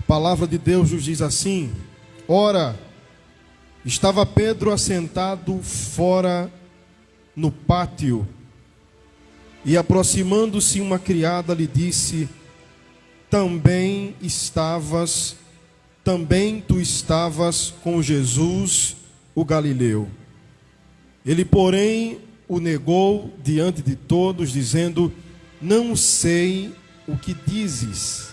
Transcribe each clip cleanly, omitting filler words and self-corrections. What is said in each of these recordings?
palavra de Deus nos diz assim: ora, estava Pedro assentado fora no pátio, e aproximando-se uma criada lhe disse: também tu estavas com Jesus, o Galileu. Ele, porém, o negou diante de todos, dizendo: não sei o que dizes.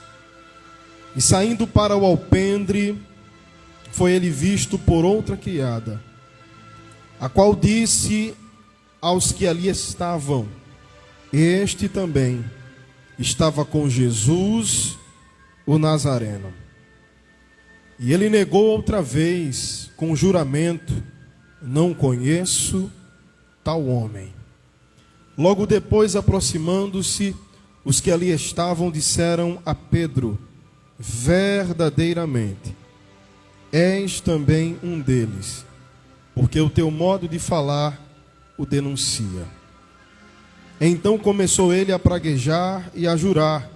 E saindo para o alpendre, foi ele visto por outra criada, a qual disse aos que ali estavam: este também estava com Jesus, o Nazareno. E ele negou outra vez, com juramento: não conheço tal homem. Logo depois, aproximando-se, os que ali estavam disseram a Pedro: verdadeiramente, és também um deles, porque o teu modo de falar o denuncia. Então começou ele a praguejar e a jurar: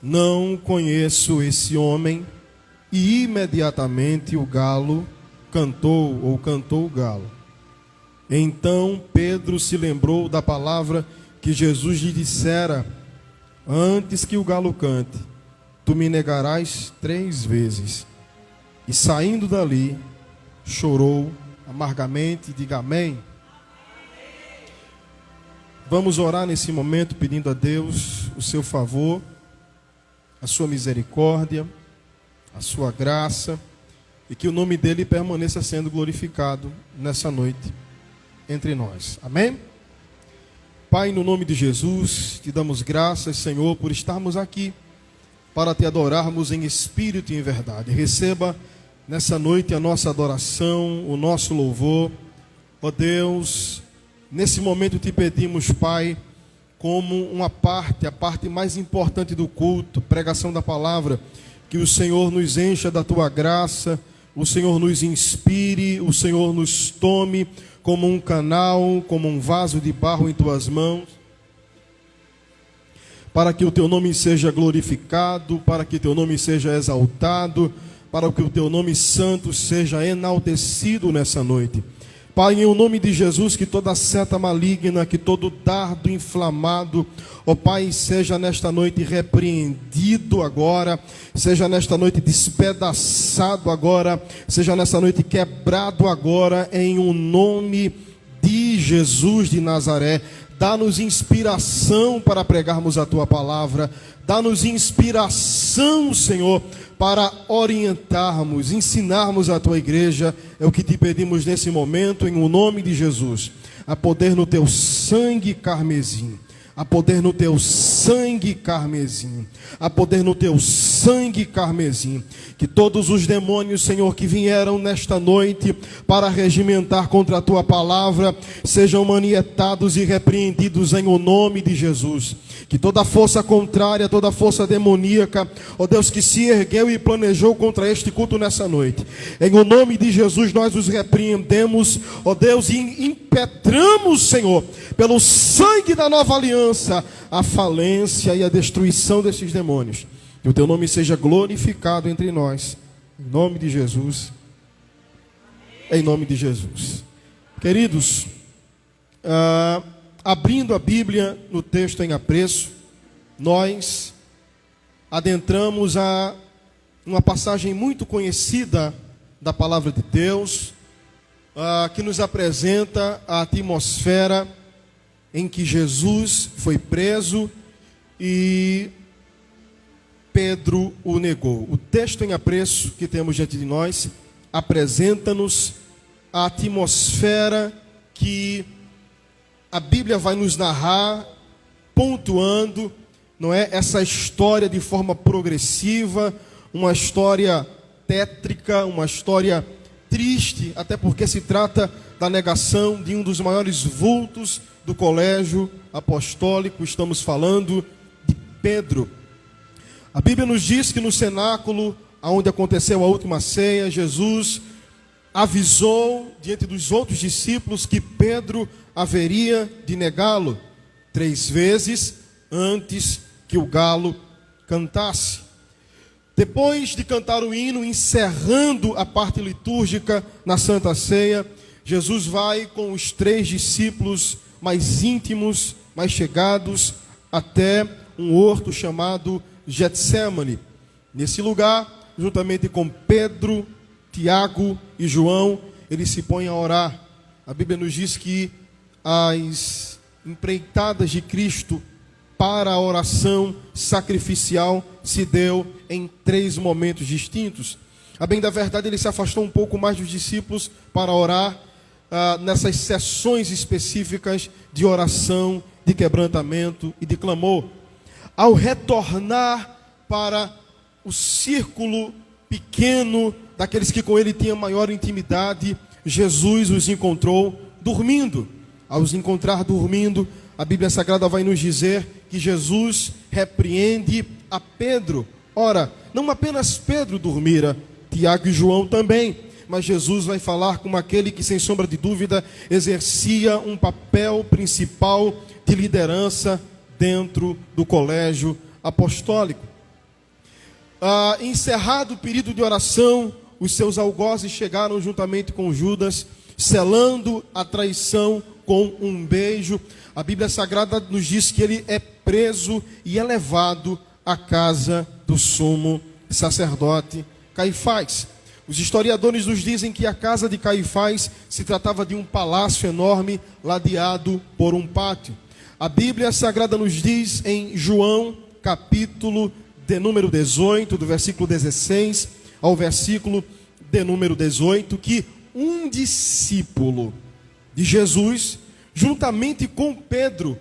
não conheço esse homem. E imediatamente o galo cantou o galo. Então Pedro se lembrou da palavra que Jesus lhe dissera: antes que o galo cante, tu me negarás 3 vezes. E saindo dali, chorou amargamente. Diga amém. Vamos orar nesse momento pedindo a Deus o seu favor, a sua misericórdia, a sua graça, e que o nome dele permaneça sendo glorificado nessa noite entre nós. Amém? Pai, no nome de Jesus, te damos graças, Senhor, por estarmos aqui para te adorarmos em espírito e em verdade. Receba nessa noite a nossa adoração, o nosso louvor. Ó Deus, nesse momento te pedimos, Pai, como a parte mais importante do culto, pregação da palavra, que o Senhor nos encha da tua graça, o Senhor nos inspire, o Senhor nos tome como um canal, como um vaso de barro em tuas mãos, para que o teu nome seja glorificado, para que o teu nome seja exaltado, para que o teu nome santo seja enaltecido nessa noite. Pai, em nome de Jesus, que toda seta maligna, que todo dardo inflamado, ó Pai, seja nesta noite repreendido agora, seja nesta noite despedaçado agora, seja nesta noite quebrado agora, em o nome de Jesus de Nazaré. Dá-nos inspiração para pregarmos a tua palavra, dá-nos inspiração, Senhor, para orientarmos, ensinarmos a tua igreja. É o que te pedimos nesse momento, em o nome de Jesus. A poder no teu sangue carmesim, a poder no teu sangue carmesim, a poder no teu sangue carmesim. Que todos os demônios, Senhor, que vieram nesta noite para regimentar contra a tua palavra, sejam manietados e repreendidos em o nome de Jesus. Que toda força contrária, toda força demoníaca, ó Deus, que se ergueu e planejou contra este culto nessa noite, em o nome de Jesus nós os repreendemos, ó Deus, e impetramos, Senhor, pelo sangue da nova aliança, a falência e a destruição desses demônios. Que o teu nome seja glorificado entre nós, em nome de Jesus, em nome de Jesus. Queridos, abrindo a Bíblia no texto em apreço, nós adentramos a uma passagem muito conhecida da palavra de Deus, que nos apresenta a atmosfera em que Jesus foi preso e Pedro o negou. O texto em apreço que temos diante de nós apresenta-nos a atmosfera que a Bíblia vai nos narrar, pontuando, não é, essa história de forma progressiva, uma história tétrica, uma história triste, até porque se trata da negação de um dos maiores vultos do colégio apostólico. Estamos falando de Pedro. A Bíblia nos diz que no cenáculo, onde aconteceu a última ceia, Jesus avisou diante dos outros discípulos que Pedro haveria de negá-lo 3 vezes antes que o galo cantasse. Depois de cantar o hino, encerrando a parte litúrgica na Santa Ceia, Jesus vai com os 3 discípulos mais íntimos, mais chegados, até um horto chamado Getsêmani. Nesse lugar, juntamente com Pedro, Tiago e João, eles se põem a orar. A Bíblia nos diz que as empreitadas de Cristo para a oração sacrificial se deu em 3 momentos distintos. A bem da verdade, ele se afastou um pouco mais dos discípulos para orar nessas sessões específicas de oração, de quebrantamento e de clamor. Ao retornar para o círculo pequeno daqueles que com ele tinham maior intimidade, Jesus os encontrou dormindo. Ao os encontrar dormindo, a Bíblia Sagrada vai nos dizer que Jesus repreende a Pedro. Ora, não apenas Pedro dormira, Tiago e João também, mas Jesus vai falar com aquele que, sem sombra de dúvida, exercia um papel principal de liderança dentro do colégio apostólico. Encerrado o período de oração, os seus algozes chegaram juntamente com Judas, selando a traição com um beijo. A Bíblia Sagrada nos diz que ele é preso e é levado à casa do sumo sacerdote Caifás. Os historiadores nos dizem que a casa de Caifás se tratava de um palácio enorme, ladeado por um pátio. A Bíblia Sagrada nos diz em João, capítulo de número 18, do versículo 16 ao versículo de número 18, que um discípulo de Jesus, juntamente com Pedro,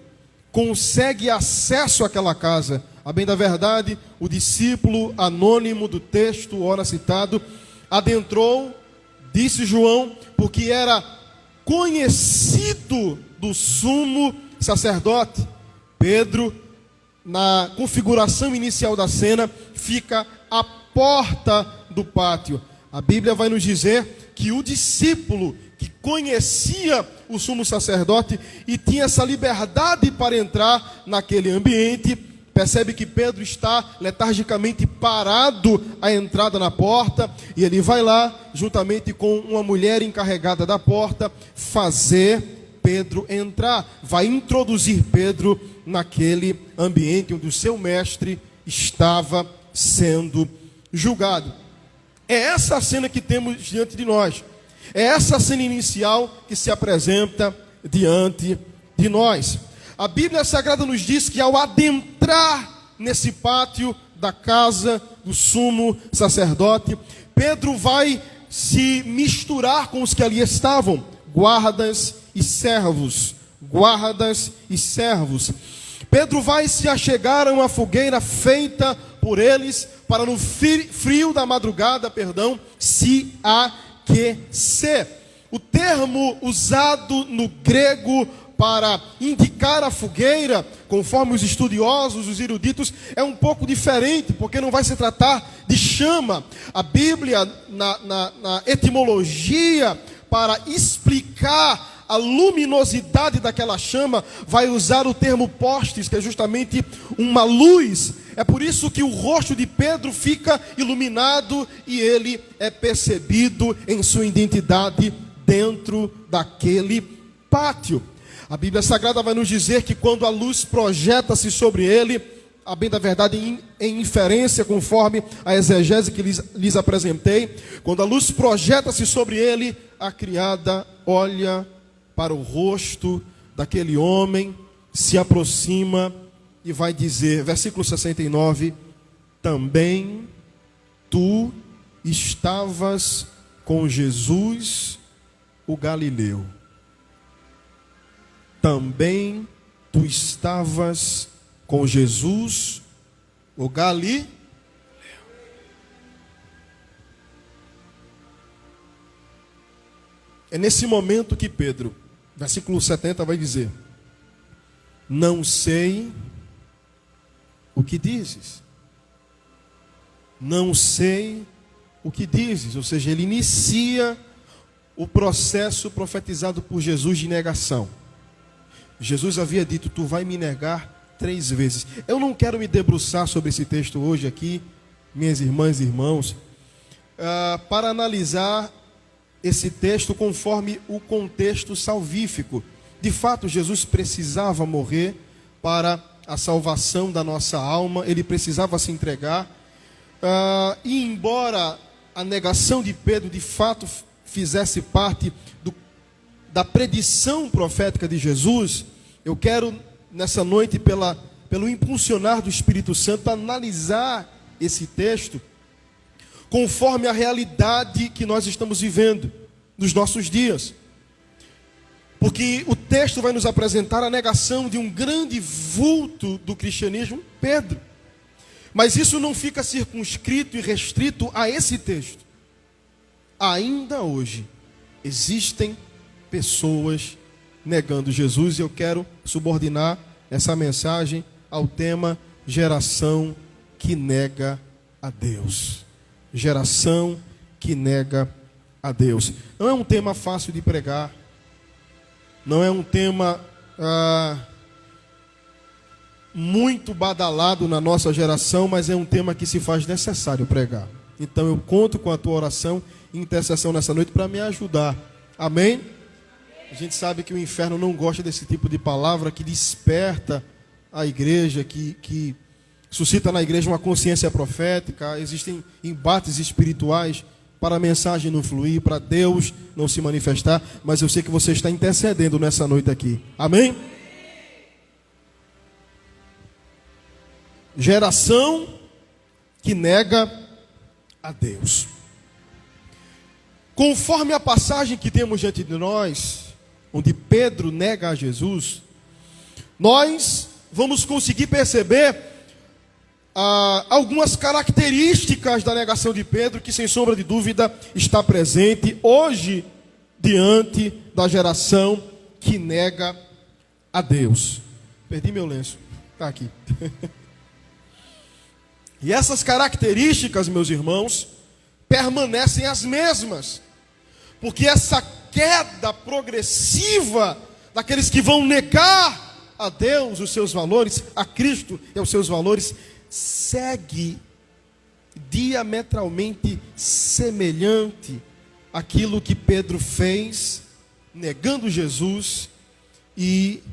consegue acesso àquela casa. A bem da verdade, o discípulo anônimo do texto, ora citado, adentrou, disse João, porque era conhecido do sumo sacerdote. Pedro, na configuração inicial da cena, fica à porta do pátio. A Bíblia vai nos dizer que o discípulo que conhecia o sumo sacerdote e tinha essa liberdade para entrar naquele ambiente, percebe que Pedro está letargicamente parado à entrada na porta, e ele vai lá, juntamente com uma mulher encarregada da porta, fazer Pedro entrar, vai introduzir Pedro naquele ambiente onde o seu mestre estava sendo julgado. É essa a cena que temos diante de nós. É essa cena inicial que se apresenta diante de nós. A Bíblia Sagrada nos diz que ao adentrar nesse pátio da casa do sumo sacerdote, Pedro vai se misturar com os que ali estavam, guardas e servos. Guardas e servos. Pedro vai se achegar a uma fogueira feita por eles para no frio da madrugada, se aquecer. O termo usado no grego para indicar a fogueira, conforme os estudiosos, os eruditos, é um pouco diferente, porque não vai se tratar de chama. A Bíblia, na etimologia, para explicar a luminosidade daquela chama, vai usar o termo postes, que é justamente uma luz. É por isso que o rosto de Pedro fica iluminado e ele é percebido em sua identidade dentro daquele pátio. A Bíblia Sagrada vai nos dizer que quando a luz projeta-se sobre ele, a bem da verdade em inferência, conforme a exegese que lhes apresentei, quando a luz projeta-se sobre ele, a criada olha para o rosto daquele homem, se aproxima e vai dizer, versículo 69, também tu estavas com Jesus, o Galileu. Também tu estavas com Jesus, o Galileu. É nesse momento que Pedro, versículo 70, vai dizer: não sei o que dizes. Não sei o que dizes. Ou seja, ele inicia o processo profetizado por Jesus de negação. Jesus havia dito: tu vai me negar 3 vezes. Eu não quero me debruçar sobre esse texto hoje aqui, minhas irmãs e irmãos, para analisar esse texto conforme o contexto salvífico. De fato, Jesus precisava morrer para a salvação da nossa alma, ele precisava se entregar. E embora a negação de Pedro de fato fizesse parte da predição profética de Jesus, eu quero nessa noite, pelo impulsionar do Espírito Santo, analisar esse texto conforme a realidade que nós estamos vivendo nos nossos dias. Porque o texto vai nos apresentar a negação de um grande vulto do cristianismo, Pedro. Mas isso não fica circunscrito e restrito a esse texto. Ainda hoje existem pessoas negando Jesus, e eu quero subordinar essa mensagem ao tema geração que nega a Deus. Geração que nega a Deus. Não é um tema fácil de pregar, não é um tema muito badalado na nossa geração, mas é um tema que se faz necessário pregar. Então eu conto com a tua oração e intercessão nessa noite para me ajudar. Amém? A gente sabe que o inferno não gosta desse tipo de palavra que desperta a igreja, que suscita na igreja uma consciência profética. Existem embates espirituais para a mensagem não fluir, para Deus não se manifestar, mas eu sei que você está intercedendo nessa noite aqui. Amém? Geração que nega a Deus. Conforme a passagem que temos diante de nós, onde Pedro nega a Jesus, nós vamos conseguir perceber algumas características da negação de Pedro, que sem sombra de dúvida está presente hoje diante da geração que nega a Deus. Perdi meu lenço, está aqui. E essas características, meus irmãos, permanecem as mesmas, porque essa queda progressiva daqueles que vão negar a Deus os seus valores, a Cristo e os seus valores, segue diametralmente semelhante àquilo que Pedro fez, negando Jesus, e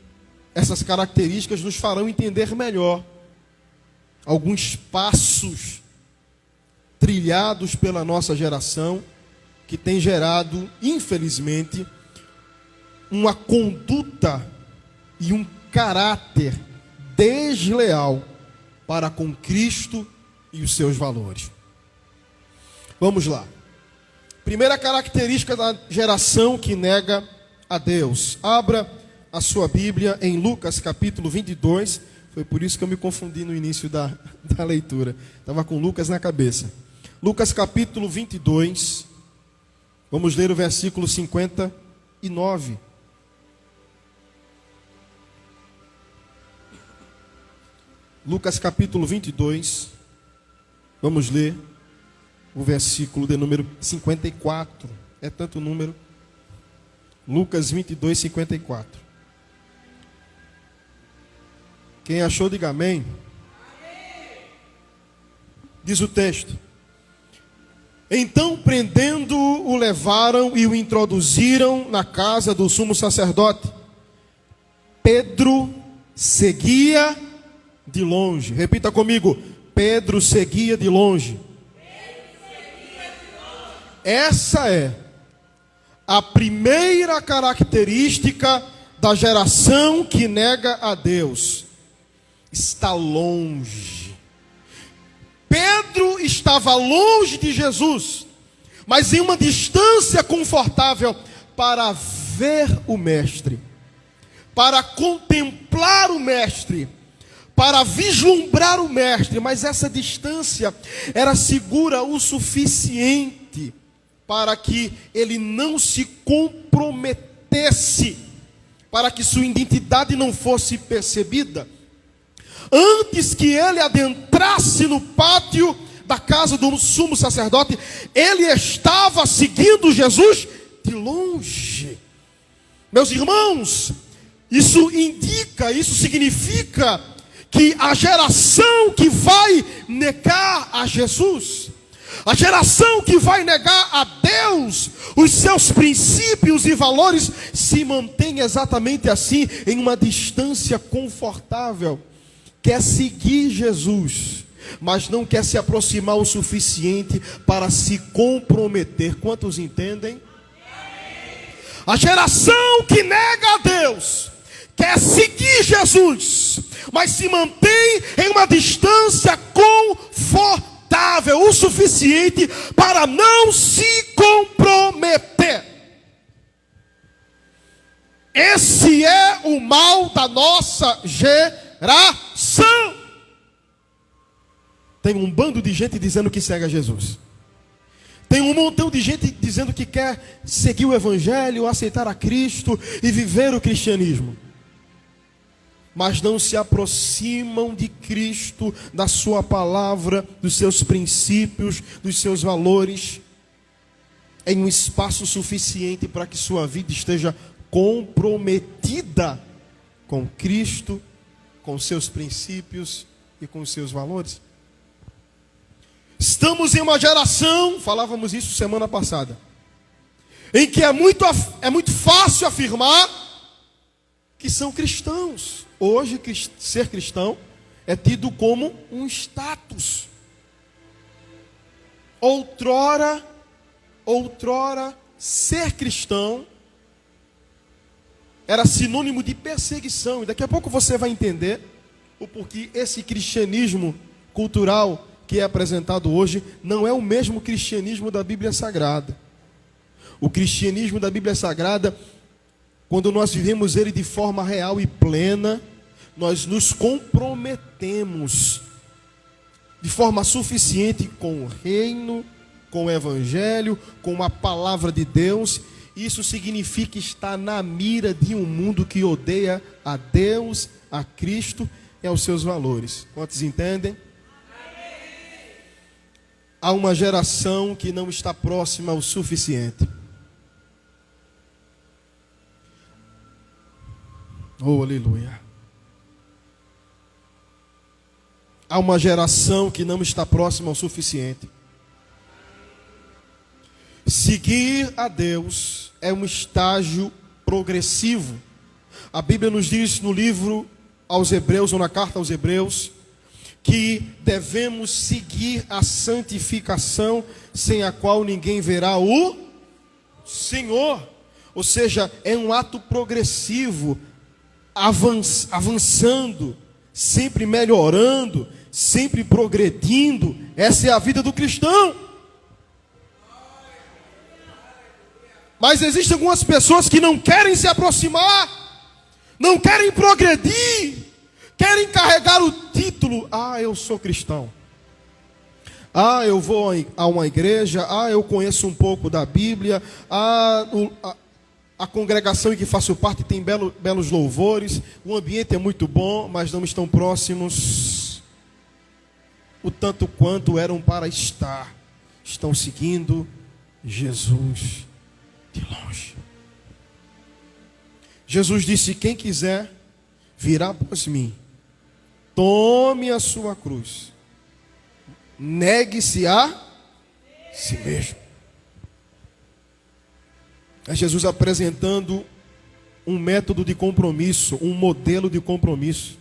essas características nos farão entender melhor alguns passos trilhados pela nossa geração, que tem gerado, infelizmente, uma conduta e um caráter desleal para com Cristo e os seus valores. Vamos lá. Primeira característica da geração que nega a Deus. Abra a sua Bíblia em Lucas capítulo 22. Foi por isso que eu me confundi no início da leitura. Estava com Lucas na cabeça. Lucas capítulo 22. Vamos ler o versículo 59. Lucas capítulo 22. Vamos ler o versículo de número 54. É tanto número. Lucas 22, 54. Quem achou, diga amém. Amém. Diz o texto: então, prendendo-o, o levaram e o introduziram na casa do sumo sacerdote. Pedro seguia de longe. Repita comigo: Pedro seguia de longe. Essa é a primeira característica da geração que nega a Deus. Está longe. Pedro estava longe de Jesus, mas em uma distância confortável para ver o Mestre, para contemplar o Mestre, para vislumbrar o Mestre. Mas essa distância era segura o suficiente para que ele não se comprometesse, para que sua identidade não fosse percebida. Antes que ele adentrasse no pátio da casa do sumo sacerdote, ele estava seguindo Jesus de longe. Meus irmãos, isso significa que a geração que vai negar a Jesus, a geração que vai negar a Deus, os seus princípios e valores, se mantém exatamente assim, em uma distância confortável. Quer seguir Jesus, mas não quer se aproximar o suficiente para se comprometer. Quantos entendem? A geração que nega a Deus quer seguir Jesus, mas se mantém em uma distância confortável o suficiente para não se comprometer. Esse é o mal da nossa geração. Tem um bando de gente dizendo que segue a Jesus. Tem um montão de gente dizendo que quer seguir o Evangelho, aceitar a Cristo e viver o cristianismo, mas não se aproximam de Cristo, da sua palavra, dos seus princípios, dos seus valores, em um espaço suficiente para que sua vida esteja comprometida com Cristo, com seus princípios e com os seus valores. Estamos em uma geração, falávamos isso semana passada, em que é muito fácil afirmar que são cristãos. Hoje, ser cristão é tido como um status. Outrora, ser cristão era sinônimo de perseguição. E daqui a pouco você vai entender o porquê esse cristianismo cultural que é apresentado hoje não é o mesmo cristianismo da Bíblia Sagrada. O cristianismo da Bíblia Sagrada, quando nós vivemos ele de forma real e plena, nós nos comprometemos de forma suficiente com o reino, com o Evangelho, com a palavra de Deus. Isso significa estar na mira de um mundo que odeia a Deus, a Cristo e aos seus valores. Quantos entendem? Há uma geração que não está próxima o suficiente. Oh, aleluia. Há uma geração que não está próxima o suficiente. Seguir a Deus é um estágio progressivo. A Bíblia nos diz no livro aos Hebreus, ou na carta aos Hebreus, que devemos seguir a santificação, sem a qual ninguém verá o Senhor. Ou seja, é um ato progressivo, avançando, sempre melhorando, sempre progredindo. Essa é a vida do cristão. Mas existem algumas pessoas que não querem se aproximar, não querem progredir, querem carregar o título: eu sou cristão. Eu vou a uma igreja. Eu conheço um pouco da Bíblia. A congregação em que faço parte tem belos louvores. O ambiente é muito bom, mas não estão próximos o tanto quanto eram para estar. Estão seguindo Jesus de longe. Jesus disse: quem quiser virá após mim, tome a sua cruz, negue-se a si mesmo. É Jesus apresentando um método de compromisso, um modelo de compromisso.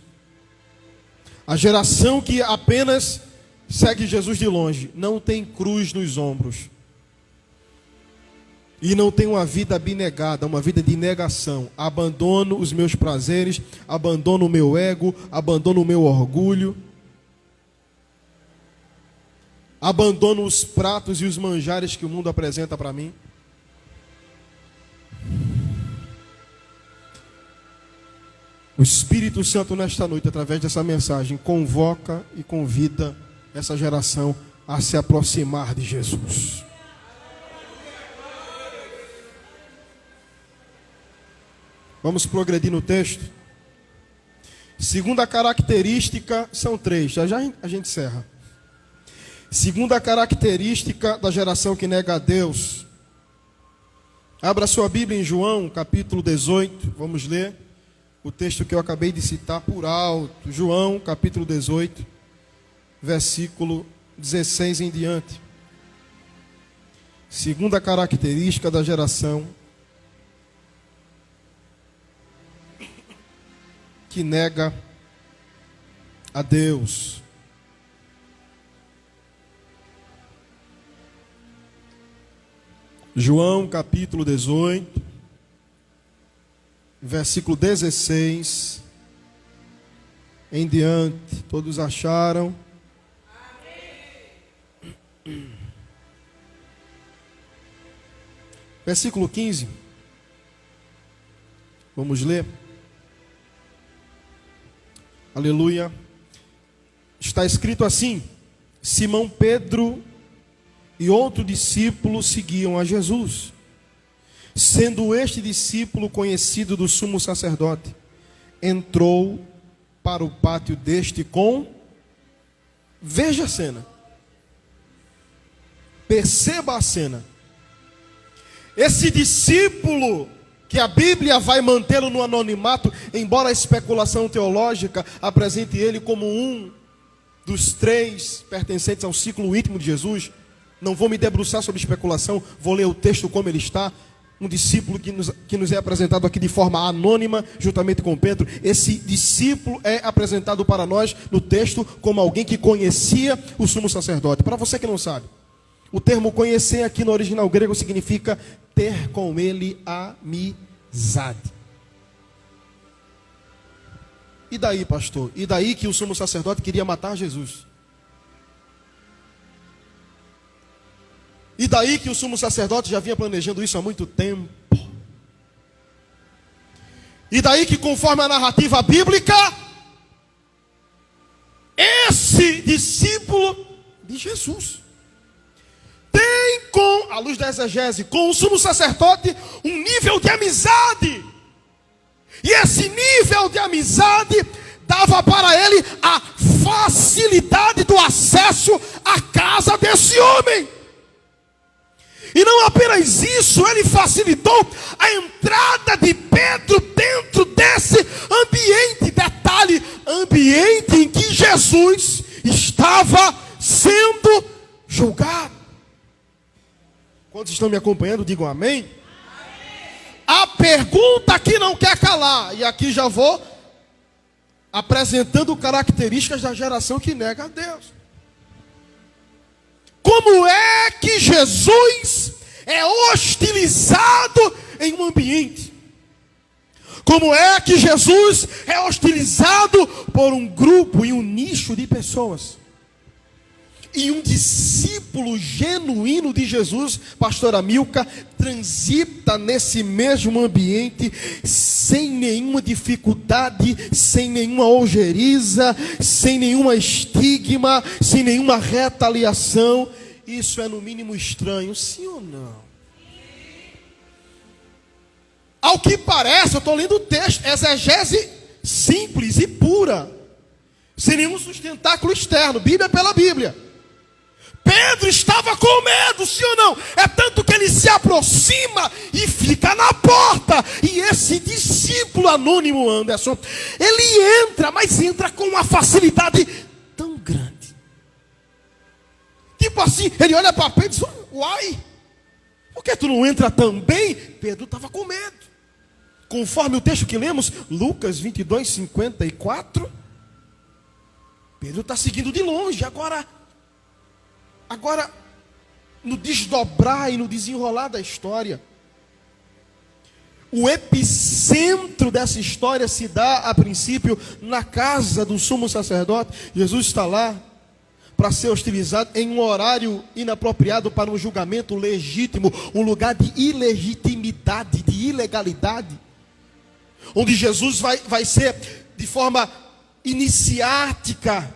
A geração que apenas segue Jesus de longe não tem cruz nos ombros e não tem uma vida abnegada, uma vida de negação. Abandono os meus prazeres, abandono o meu ego, abandono o meu orgulho, abandono os pratos e os manjares que o mundo apresenta para mim. O Espírito Santo nesta noite, através dessa mensagem, convoca e convida essa geração a se aproximar de Jesus. Vamos progredir no texto. Segunda característica, são três, já a gente encerra. Segunda característica da geração que nega a Deus. Abra sua Bíblia em João, capítulo 18, vamos ler o texto que eu acabei de citar por alto, João capítulo 18, versículo 16 em diante. Segunda característica da geração que nega a Deus. João capítulo 18, versículo 16 em diante. Todos acharam? Amém. Versículo 15. Vamos ler. Aleluia. Está escrito assim: Simão Pedro e outro discípulo seguiam a Jesus. Sendo este discípulo conhecido do sumo sacerdote, entrou para o pátio deste com... Veja a cena. Perceba a cena. Esse discípulo, que a Bíblia vai mantê-lo no anonimato, embora a especulação teológica apresente ele como um dos 3 pertencentes ao ciclo íntimo de Jesus. Não vou me debruçar sobre especulação, vou ler o texto como ele está. Um discípulo que nos é apresentado aqui de forma anônima, juntamente com Pedro. Esse discípulo é apresentado para nós no texto como alguém que conhecia o sumo sacerdote. Para você que não sabe, o termo conhecer aqui no original grego significa ter com ele amizade. E daí, pastor? E daí que o sumo sacerdote queria matar Jesus? E daí que o sumo sacerdote já vinha planejando isso há muito tempo? E daí que, conforme a narrativa bíblica, esse discípulo de Jesus tem, com a luz da exegese, com o sumo sacerdote, um nível de amizade. E esse nível de amizade dava para ele a facilidade do acesso à casa desse homem. E não apenas isso, ele facilitou a entrada de Pedro dentro desse ambiente. Detalhe, ambiente em que Jesus estava sendo julgado. Quantos estão me acompanhando, digam amém. Amém. A pergunta que não quer calar, e aqui já vou apresentando características da geração que nega a Deus. Como é que Jesus é hostilizado em um ambiente? Como é que Jesus é hostilizado por um grupo e um nicho de pessoas? E um discípulo genuíno de Jesus, pastora Milka, transita nesse mesmo ambiente sem nenhuma dificuldade, sem nenhuma ojeriza, sem nenhuma estigma, sem nenhuma retaliação. Isso é no mínimo estranho, sim ou não? Ao que parece, eu estou lendo o texto, exegese simples e pura, sem nenhum sustentáculo externo, Bíblia pela Bíblia. Pedro estava com medo, sim ou não? É tanto que ele se aproxima e fica na porta. E esse discípulo anônimo, Anderson, ele entra, mas entra com uma facilidade tão grande. Tipo assim, ele olha para Pedro e diz: uai, por que tu não entra também? Pedro estava com medo. Conforme o texto que lemos, Lucas 22, 54, Pedro está seguindo de longe. Agora, no desdobrar e no desenrolar da história, o epicentro dessa história se dá, a princípio, na casa do sumo sacerdote. Jesus está lá para ser hostilizado em um horário inapropriado para um julgamento legítimo, um lugar de ilegitimidade, de ilegalidade, onde Jesus vai ser, de forma iniciática,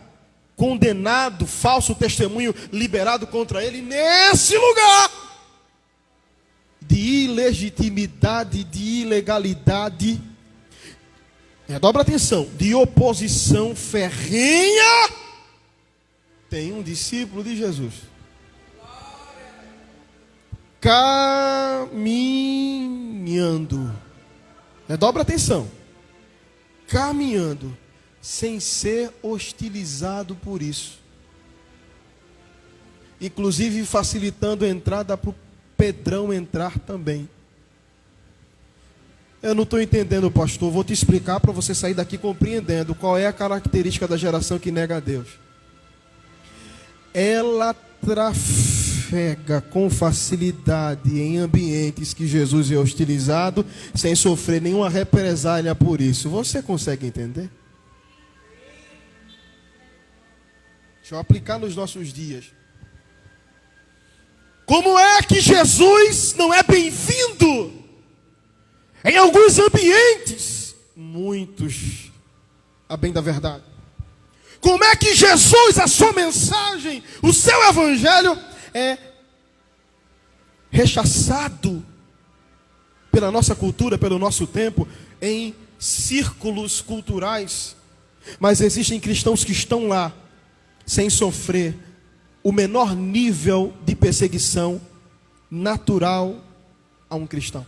condenado, falso testemunho liberado contra ele, nesse lugar de ilegitimidade, de ilegalidade, dobra atenção, de oposição ferrenha, tem um discípulo de Jesus caminhando, dobra atenção, caminhando sem ser hostilizado por isso. Inclusive facilitando a entrada para o Pedrão entrar também. Eu não estou entendendo, pastor. Vou te explicar para você sair daqui compreendendo qual é a característica da geração que nega a Deus. Ela trafega com facilidade em ambientes que Jesus é hostilizado, sem sofrer nenhuma represália por isso. Você consegue entender? Deixa eu aplicar nos nossos dias. Como é que Jesus não é bem-vindo em alguns ambientes? Muitos, a bem da verdade. Como é que Jesus, a sua mensagem, o seu evangelho é rechaçado pela nossa cultura, pelo nosso tempo, em círculos culturais? Mas existem cristãos que estão lá, sem sofrer o menor nível de perseguição natural a um cristão.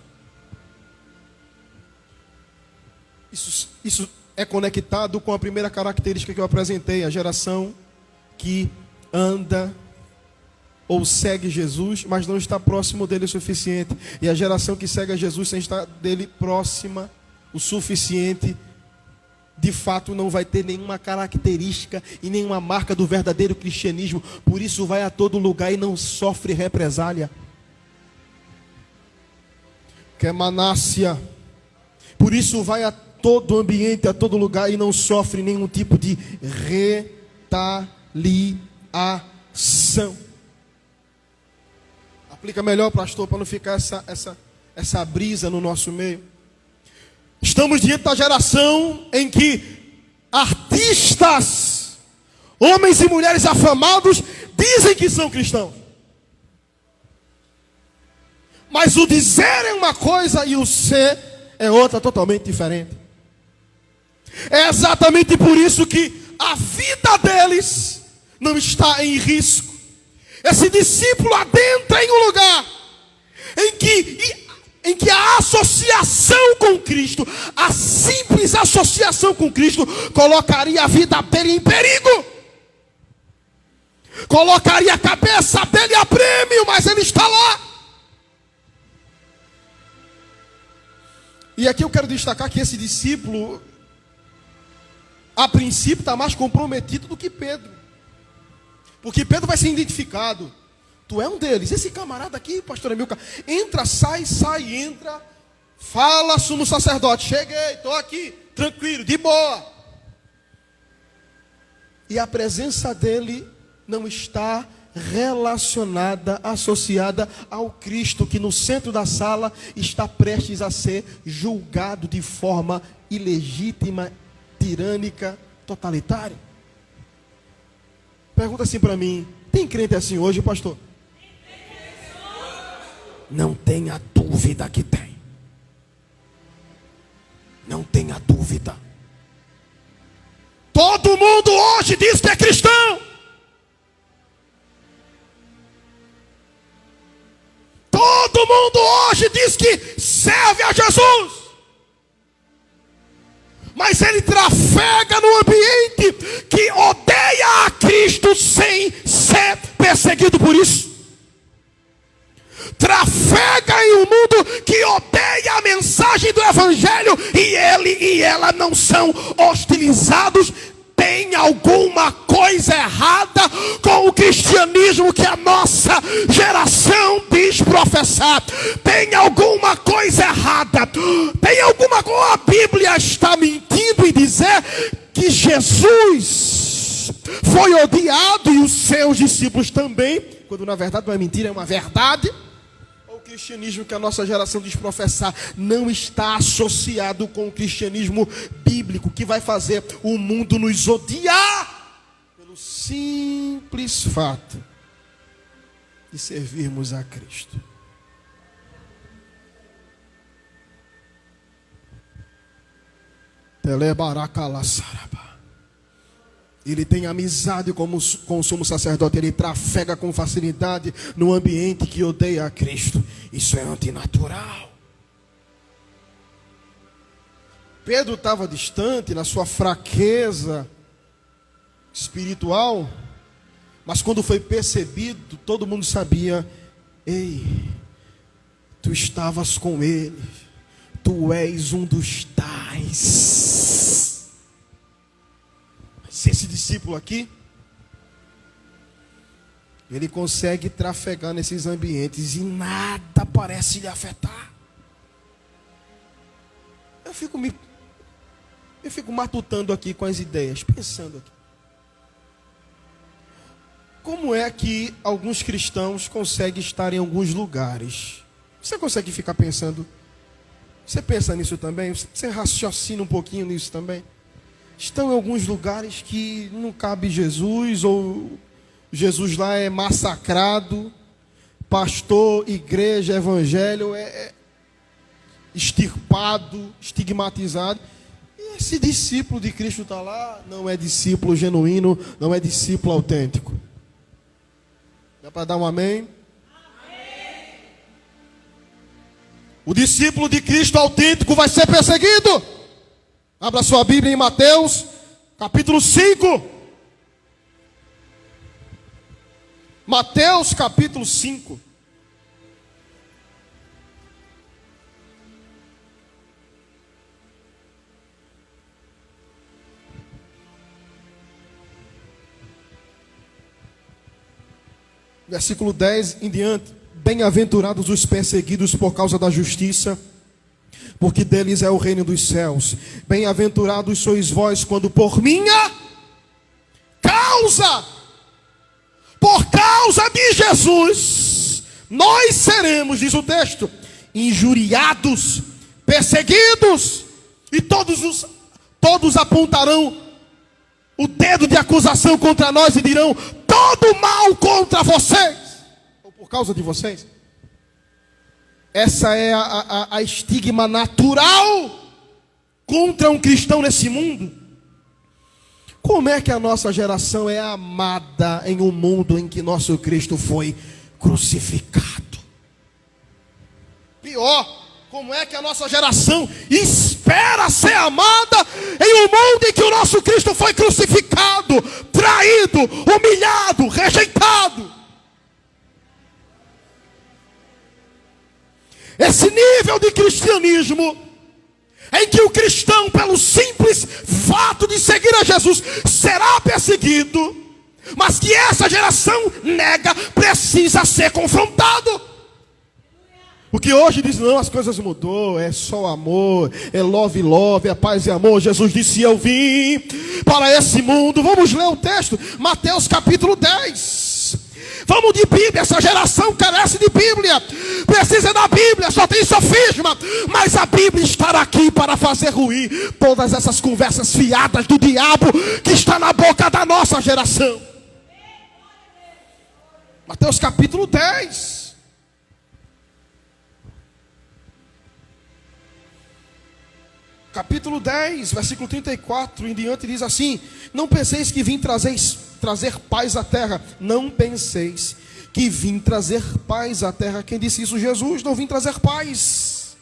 Isso é conectado com a primeira característica que eu apresentei, a geração que anda ou segue Jesus, mas não está próximo dele o suficiente. E a geração que segue a Jesus sem estar dele próxima o suficiente, de fato não vai ter nenhuma característica e nenhuma marca do verdadeiro cristianismo. Por isso vai a todo lugar e não sofre represália. Que é Manácia. Por isso vai a todo ambiente, a todo lugar e não sofre nenhum tipo de retaliação. Aplica melhor, pastor, para não ficar essa brisa no nosso meio. Estamos diante da geração em que artistas, homens e mulheres afamados, dizem que são cristãos. Mas o dizer é uma coisa e o ser é outra totalmente diferente. É exatamente por isso que a vida deles não está em risco. Esse discípulo adentra em um lugar em que a associação com Cristo, a simples associação com Cristo, colocaria a vida dele em perigo. Colocaria a cabeça dele a prêmio, mas ele está lá. E aqui eu quero destacar que esse discípulo, a princípio, está mais comprometido do que Pedro. Porque Pedro vai ser identificado. Tu é um deles. Esse camarada aqui, pastor Emilcar, entra, sai, entra. Fala, sumo sacerdote. Cheguei, estou aqui, tranquilo, de boa. E a presença dele não está relacionada, associada ao Cristo que no centro da sala está prestes a ser julgado de forma ilegítima, tirânica, totalitária. Pergunta assim para mim: tem crente assim hoje, pastor? Não tenha dúvida que tem. Não tenha dúvida. Todo mundo hoje diz que é cristão. Todo mundo hoje diz que serve a Jesus. Mas ele trafega no ambiente que odeia a Cristo sem ser perseguido por isso. Trafega em um mundo que odeia a mensagem do Evangelho e ele e ela não são hostilizados. Tem alguma coisa errada com o cristianismo que a nossa geração diz professar. Tem alguma coisa errada. Tem alguma coisa. A Bíblia está mentindo em dizer que Jesus foi odiado e os seus discípulos também, quando na verdade não é mentira, é uma verdade. O cristianismo que a nossa geração diz professar não está associado com o cristianismo bíblico, que vai fazer o mundo nos odiar pelo simples fato de servirmos a Cristo. Ele tem amizade com o sumo sacerdote. Ele trafega com facilidade no ambiente que odeia a Cristo. Isso é antinatural. Pedro estava distante na sua fraqueza espiritual, mas quando foi percebido, todo mundo sabia: ei, tu estavas com ele, tu és um dos tais. Mas esse discípulo aqui, ele consegue trafegar nesses ambientes e nada parece lhe afetar. Eu fico matutando aqui com as ideias, pensando aqui. Como é que alguns cristãos conseguem estar em alguns lugares? Você consegue ficar pensando? Você pensa nisso também? Você raciocina um pouquinho nisso também? Estão em alguns lugares que não cabe Jesus, ou Jesus lá é massacrado, pastor, igreja, evangelho é extirpado, estigmatizado. E esse discípulo de Cristo está lá, não é discípulo genuíno, não é discípulo autêntico. Dá para dar um amém? Amém? O discípulo de Cristo autêntico vai ser perseguido. Abra sua Bíblia em Mateus, capítulo 5. Mateus, capítulo 5. Versículo 10 em diante. Bem-aventurados os perseguidos por causa da justiça, porque deles é o reino dos céus. Bem-aventurados sois vós quando por minha causa, por causa de Jesus, nós seremos, diz o texto, injuriados, perseguidos, e todos apontarão o dedo de acusação contra nós e dirão: todo mal contra vocês, ou por causa de vocês. Essa é a estigma natural contra um cristão nesse mundo. Como é que a nossa geração é amada em um mundo em que nosso Cristo foi crucificado? Pior, como é que a nossa geração espera ser amada em um mundo em que o nosso Cristo foi crucificado, traído, humilhado, rejeitado? Esse nível de cristianismo, em que o cristão, pelo simples fato de seguir a Jesus, será perseguido, mas que essa geração nega, precisa ser confrontado. O que hoje diz: não, as coisas mudou, é só amor, é love, é paz e amor. Jesus disse: eu vim para esse mundo. Vamos ler o texto, Mateus capítulo 10. Vamos de Bíblia, essa geração carece de Bíblia, precisa da Bíblia, só tem sofisma. Mas a Bíblia estará aqui para fazer ruir todas essas conversas fiadas do diabo que está na boca da nossa geração. Mateus capítulo 10. Capítulo 10, versículo 34 em diante diz assim: não penseis que vim trazer paz à terra. Não penseis que vim trazer paz à terra. Quem disse isso? Jesus. Não vim trazer paz,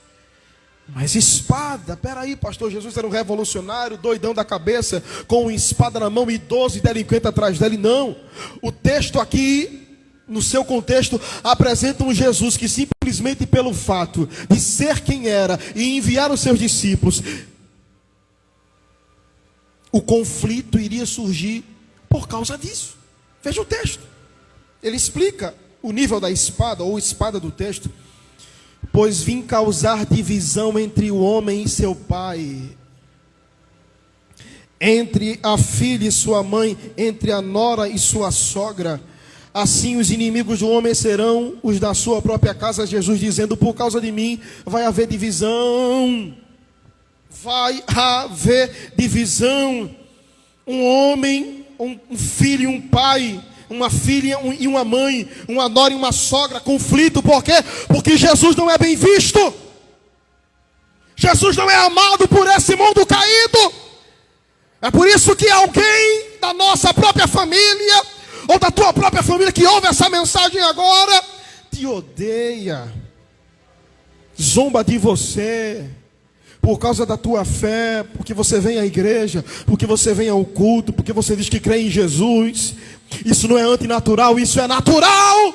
mas espada. Peraí, pastor, Jesus era um revolucionário, doidão da cabeça, com uma espada na mão e 12 delinquentes atrás dele. Não, o texto aqui, no seu contexto, apresenta um Jesus que simplesmente pelo fato de ser quem era e enviar os seus discípulos, o conflito iria surgir por causa disso. Veja o texto. Ele explica o nível da espada, ou espada do texto. Pois vim causar divisão entre o homem e seu pai, entre a filha e sua mãe, entre a nora e sua sogra. Assim os inimigos do homem serão os da sua própria casa. Jesus dizendo: por causa de mim vai haver divisão. Vai haver divisão. Um homem, um filho e um pai, uma filha e uma mãe, uma nora e uma sogra, conflito. Por quê? Porque Jesus não é bem visto. Jesus não é amado por esse mundo caído. É por isso que alguém da nossa própria família, ou da tua própria família que ouve essa mensagem agora, te odeia, zomba de você, por causa da tua fé, porque você vem à igreja, porque você vem ao culto, porque você diz que crê em Jesus. Isso não é antinatural, isso é natural.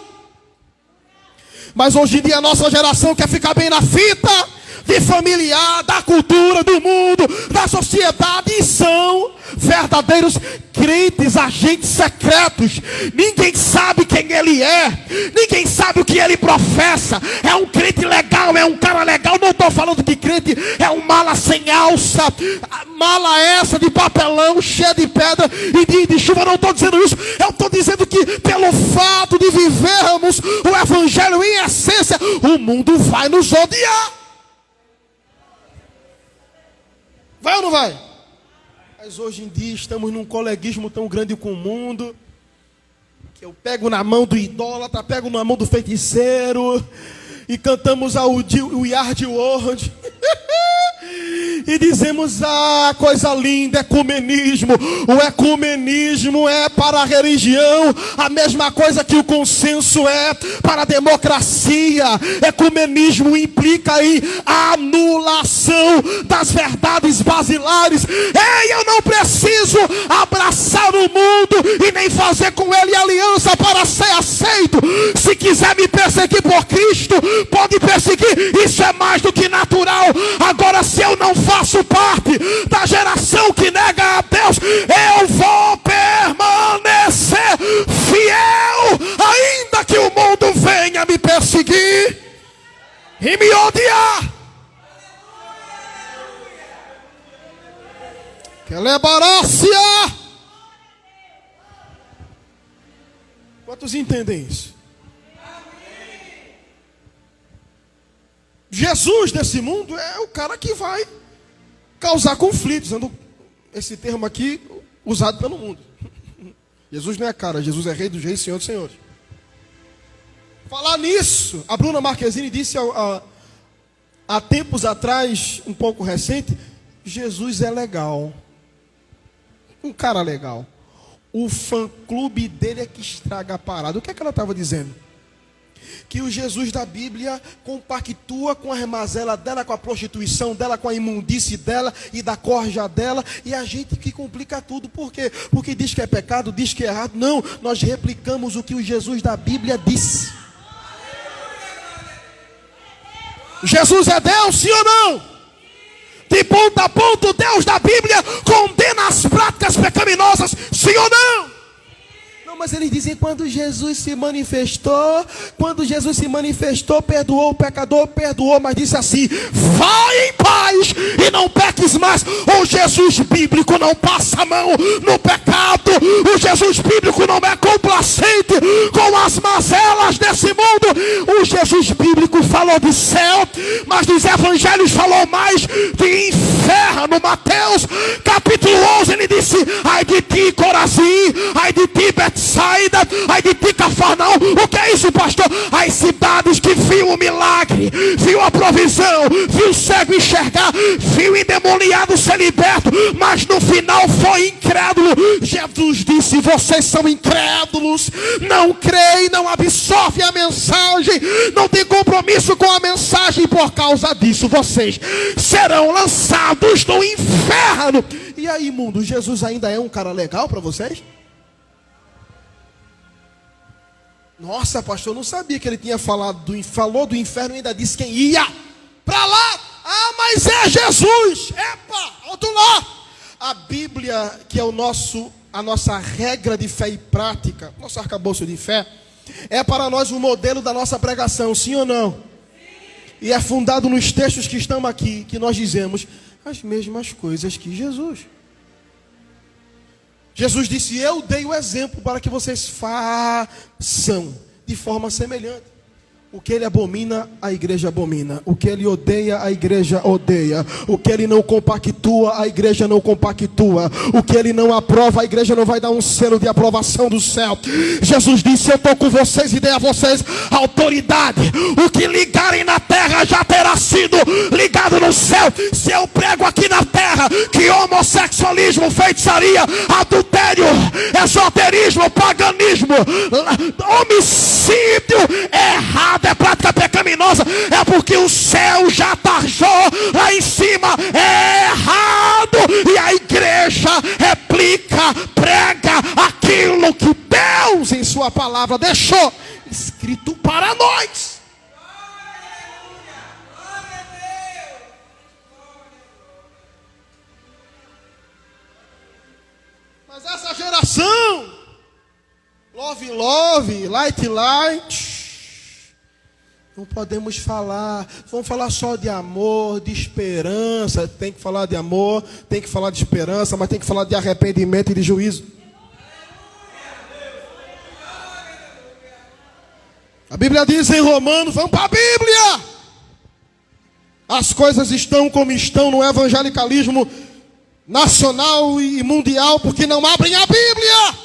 Mas hoje em dia a nossa geração quer ficar bem na fita de familiar, da cultura, do mundo, da sociedade, e são verdadeiros crentes, agentes secretos. Ninguém sabe quem ele é, ninguém sabe o que ele professa. É um crente legal, é um cara legal. Não estou falando que crente é um mala sem alça, mala essa de papelão, cheia de pedra e de chuva. Não estou dizendo isso. Eu estou dizendo que pelo fato de vivermos o evangelho em essência, o mundo vai nos odiar. Vai ou não vai? Mas hoje em dia estamos num coleguismo tão grande com o mundo, que eu pego na mão do idólatra, pego na mão do feiticeiro, e cantamos a We Are the World. E dizemos, coisa linda, ecumenismo. O ecumenismo é para a religião a mesma coisa que o consenso é para a democracia. Ecumenismo implica aí a anulação das verdades basilares. Ei, eu não preciso abraçar o mundo e nem fazer com ele aliança para ser aceito. Se quiser me perseguir por Cristo, pode perseguir. Isso é mais do que natural. Agora, se eu não faço parte da geração que nega a Deus, eu vou permanecer fiel, ainda que o mundo venha me perseguir e me odiar. Celebarácia. Quantos entendem isso? Jesus desse mundo é o cara que vai causar conflitos. Esse termo aqui usado pelo mundo. Jesus não é cara, Jesus é Rei dos Reis, Senhor dos Senhores. Falar nisso, a Bruna Marquezine disse há tempos atrás, um pouco recente, Jesus é legal. Um cara legal. O fã-clube dele é que estraga a parada. O que é que ela estava dizendo? Que o Jesus da Bíblia compactua com a mazela dela, com a prostituição dela, com a imundície dela e da corja dela, e a gente que complica tudo. Por quê? Porque diz que é pecado, diz que é errado. Não, nós replicamos o que o Jesus da Bíblia disse. Jesus é Deus, sim ou não? De ponta a ponta, o Deus da Bíblia condena as práticas pecaminosas, sim ou não? Mas eles dizem, quando Jesus se manifestou, perdoou o pecador, perdoou, mas disse assim, vai em paz e não peques mais. O Jesus bíblico não passa a mão no pecado. O Jesus bíblico não é complacente com as mazelas desse mundo. O Jesus bíblico falou de céu, mas nos evangelhos falou mais de inferno. Mateus capítulo 11, ele disse, ai de ti Corazim, ai de ti Betsaida, ai de ti Cafarnaum. O que é isso, pastor? As cidades que viu o milagre, viu a provisão, viu o cego enxergar, viu o endemoniado ser liberto, mas no final foi incrédulo. Jesus disse, vocês são incrédulos, não creem, não absorvem a mensagem, não tem compromisso com a mensagem. Por causa disso vocês serão lançados no inferno. E aí, mundo, Jesus ainda é um cara legal para vocês? Nossa, pastor, eu não sabia que ele tinha falou do inferno e ainda disse quem ia para lá. Ah, mas é Jesus. Epa, outro lá. A Bíblia, que é a nossa regra de fé e prática, nosso arcabouço de fé, é para nós o modelo da nossa pregação, sim ou não? Sim. E é fundado nos textos que estão aqui, que nós dizemos as mesmas coisas que Jesus. Jesus disse, eu dei o exemplo para que vocês façam de forma semelhante. O que ele abomina, a igreja abomina. O que ele odeia, a igreja odeia. O que ele não compactua, a igreja não compactua. O que ele não aprova, a igreja não vai dar um selo de aprovação do céu. Jesus disse, eu estou com vocês e dei a vocês autoridade. O que ligarem na terra já terá sido ligado no céu. Se eu prego aqui na terra que homossexualismo, feitiçaria, adultério, esoterismo, paganismo, homicídio é errado, é prática pecaminosa, é porque o céu já taxou lá em cima, é errado. E a igreja replica, prega aquilo que Deus em sua palavra deixou escrito para nós. Mas essa geração, love, light, não podemos falar, vamos falar só de amor, de esperança. Tem que falar de amor, tem que falar de esperança, mas tem que falar de arrependimento e de juízo. A Bíblia diz em Romanos, vamos para a Bíblia. As coisas estão como estão no evangelicalismo nacional e mundial, porque não abrem a Bíblia.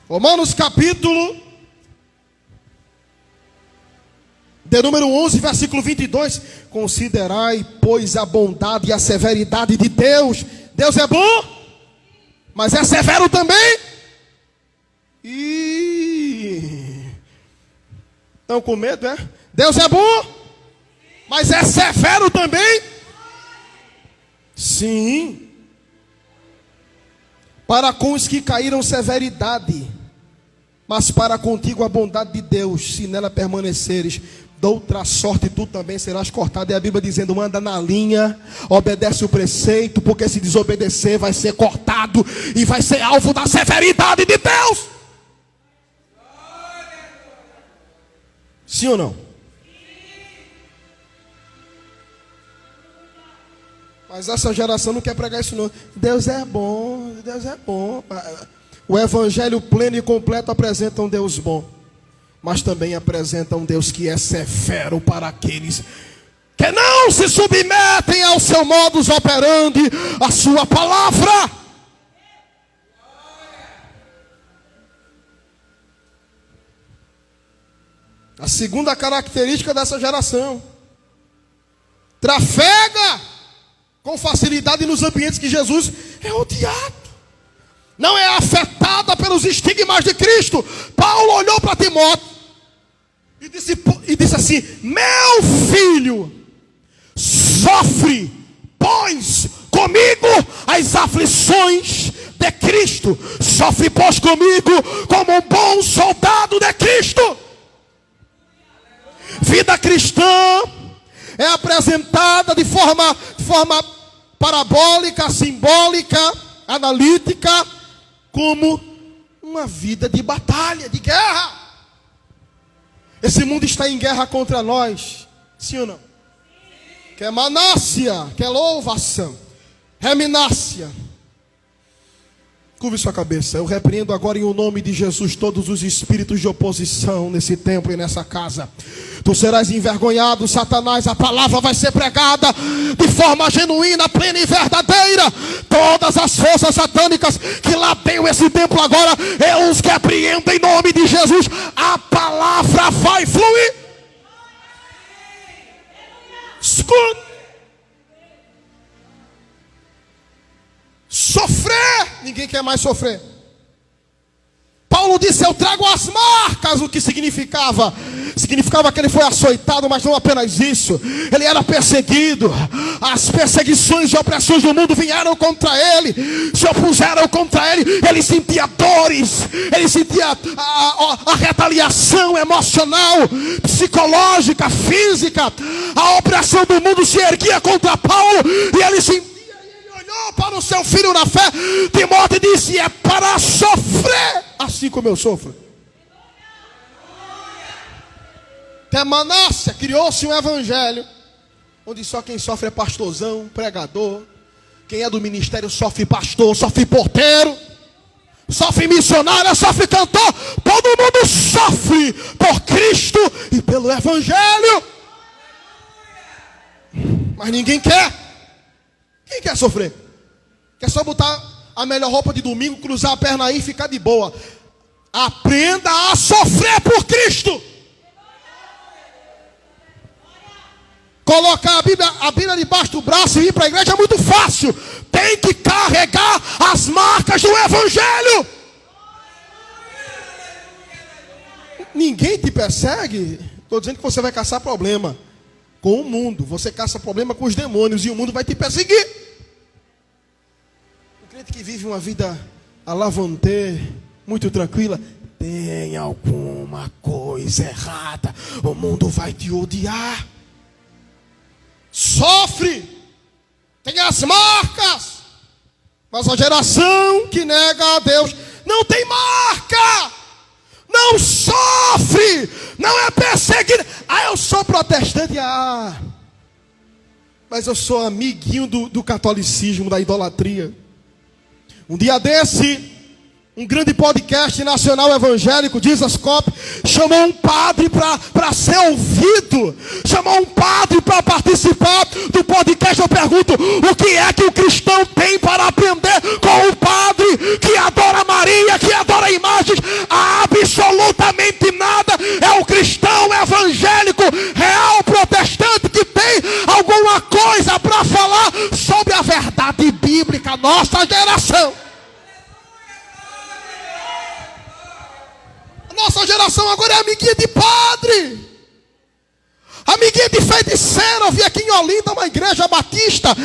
Romanos capítulo de número 11, versículo 22. Considerai, pois, a bondade e a severidade de Deus. Deus é bom, mas é severo também. Estão com medo, é? Deus é bom, mas é severo também. Sim. Para com os que caíram severidade, mas para contigo a bondade de Deus. Se nela permaneceres, de outra sorte tu também serás cortado. E a Bíblia dizendo, anda na linha, obedece o preceito, porque se desobedecer vai ser cortado e vai ser alvo da severidade de Deus. Sim ou não? Mas essa geração não quer pregar isso não. Deus é bom, Deus é bom. O evangelho pleno e completo apresenta um Deus bom, mas também apresenta um Deus que é severo para aqueles que não se submetem ao seu modus operandi, à sua palavra. A segunda característica dessa geração: trafega com facilidade nos ambientes que Jesus é odiado. Não é afetada pelos estigmas de Cristo. Paulo olhou para Timóteo e disse assim: meu filho, sofre, pois, comigo as aflições de Cristo. Sofre, pois, comigo como um bom soldado de Cristo. Vida cristã é apresentada de forma parabólica, simbólica, analítica, como uma vida de batalha, de guerra. Esse mundo está em guerra contra nós, sim ou não? Quer manácia, quer louvação, reminácia. Curve sua cabeça. Eu repreendo agora em o nome de Jesus todos os espíritos de oposição nesse templo e nessa casa. Tu serás envergonhado, Satanás. A palavra vai ser pregada de forma genuína, plena e verdadeira. Todas as forças satânicas que lateiam esse templo agora, eu os repreendo em nome de Jesus. A palavra vai fluir. Escuta. Sofrer, ninguém quer mais sofrer. Paulo disse: eu trago as marcas. O que significava? Significava que ele foi açoitado, mas não apenas isso. Ele era perseguido. As perseguições e opressões do mundo vieram contra ele, se opuseram contra ele. Ele sentia dores, ele sentia a retaliação emocional, psicológica, física. A opressão do mundo se erguia contra Paulo, e ele sentia. Para o seu filho na fé, Timóteo disse: é para sofrer assim como eu sofro. Até Manácia criou-se um evangelho onde só quem sofre é pastorzão, pregador. Quem é do ministério sofre pastor, sofre porteiro, sofre missionário, sofre cantor. Todo mundo sofre por Cristo e pelo evangelho. Mas ninguém quer. Quem quer sofrer? Quer só botar a melhor roupa de domingo, cruzar a perna aí e ficar de boa. Aprenda a sofrer por Cristo. Colocar a Bíblia debaixo do braço e ir para a igreja é muito fácil. Tem que carregar as marcas do evangelho. Ninguém te persegue. Estou dizendo que você vai caçar problema com o mundo. Você caça problema com os demônios e o mundo vai te perseguir. O crente que vive uma vida alavante, muito tranquila, tem alguma coisa errada. O mundo vai te odiar. Sofre. Tem as marcas. Mas a geração que nega a Deus não tem marca. Não sofre. Não é perseguido. Eu sou protestante. Mas eu sou amiguinho do catolicismo, da idolatria. Um dia desse, um grande podcast nacional evangélico, Jesus Cop, chamou um padre para ser ouvido. Chamou um padre para participar do podcast. Eu pergunto, o que é que o cristão tem para aprender com o padre que adora Maria, que adora imagens? Absolutamente nada. É o cristão evangélico, real, protestante, que tem alguma coisa para falar sobre a verdade bíblica. Nossa geração. Nossa geração agora é amiguinha de padre, amiguinha de feiticeiro. Eu vi aqui em Olinda uma igreja batista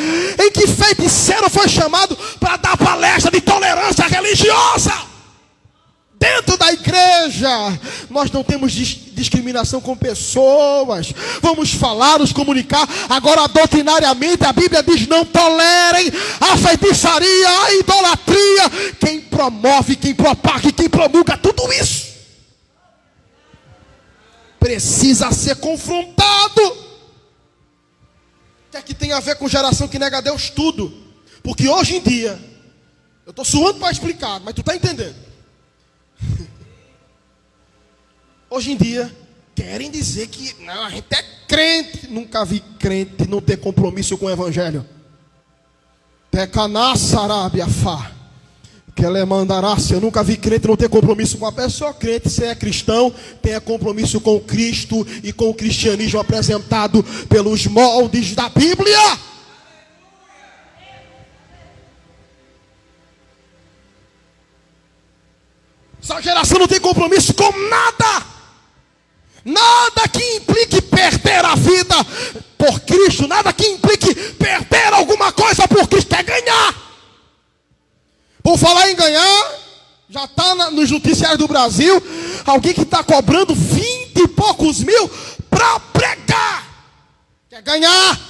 em que feiticeiro foi chamado para dar palestra de tolerância religiosa dentro da igreja. Nós não temos discriminação com pessoas. Vamos falar, nos comunicar. Agora, doutrinariamente, a Bíblia diz: não tolerem a feitiçaria, a idolatria. Quem promove, quem propaga, quem promulga tudo isso precisa ser confrontado. O que é que tem a ver com geração que nega a Deus? Tudo. Porque hoje em dia, eu estou suando para explicar, mas tu está entendendo. Hoje em dia, querem dizer que não, a gente é crente. Nunca vi crente não ter compromisso com o evangelho. Tecaná sarabiafá. Que ela mandará. Se eu nunca vi crente não ter compromisso com a pessoa. Crente, se é cristão, tenha compromisso com Cristo e com o cristianismo apresentado pelos moldes da Bíblia. Essa geração não tem compromisso com nada. Nada que implique perder a vida por Cristo. Nada que implique perder alguma coisa por Cristo. É ganhar. Por falar em ganhar, já está nos noticiários do Brasil alguém que está cobrando 20 e poucos mil para pregar. Quer ganhar.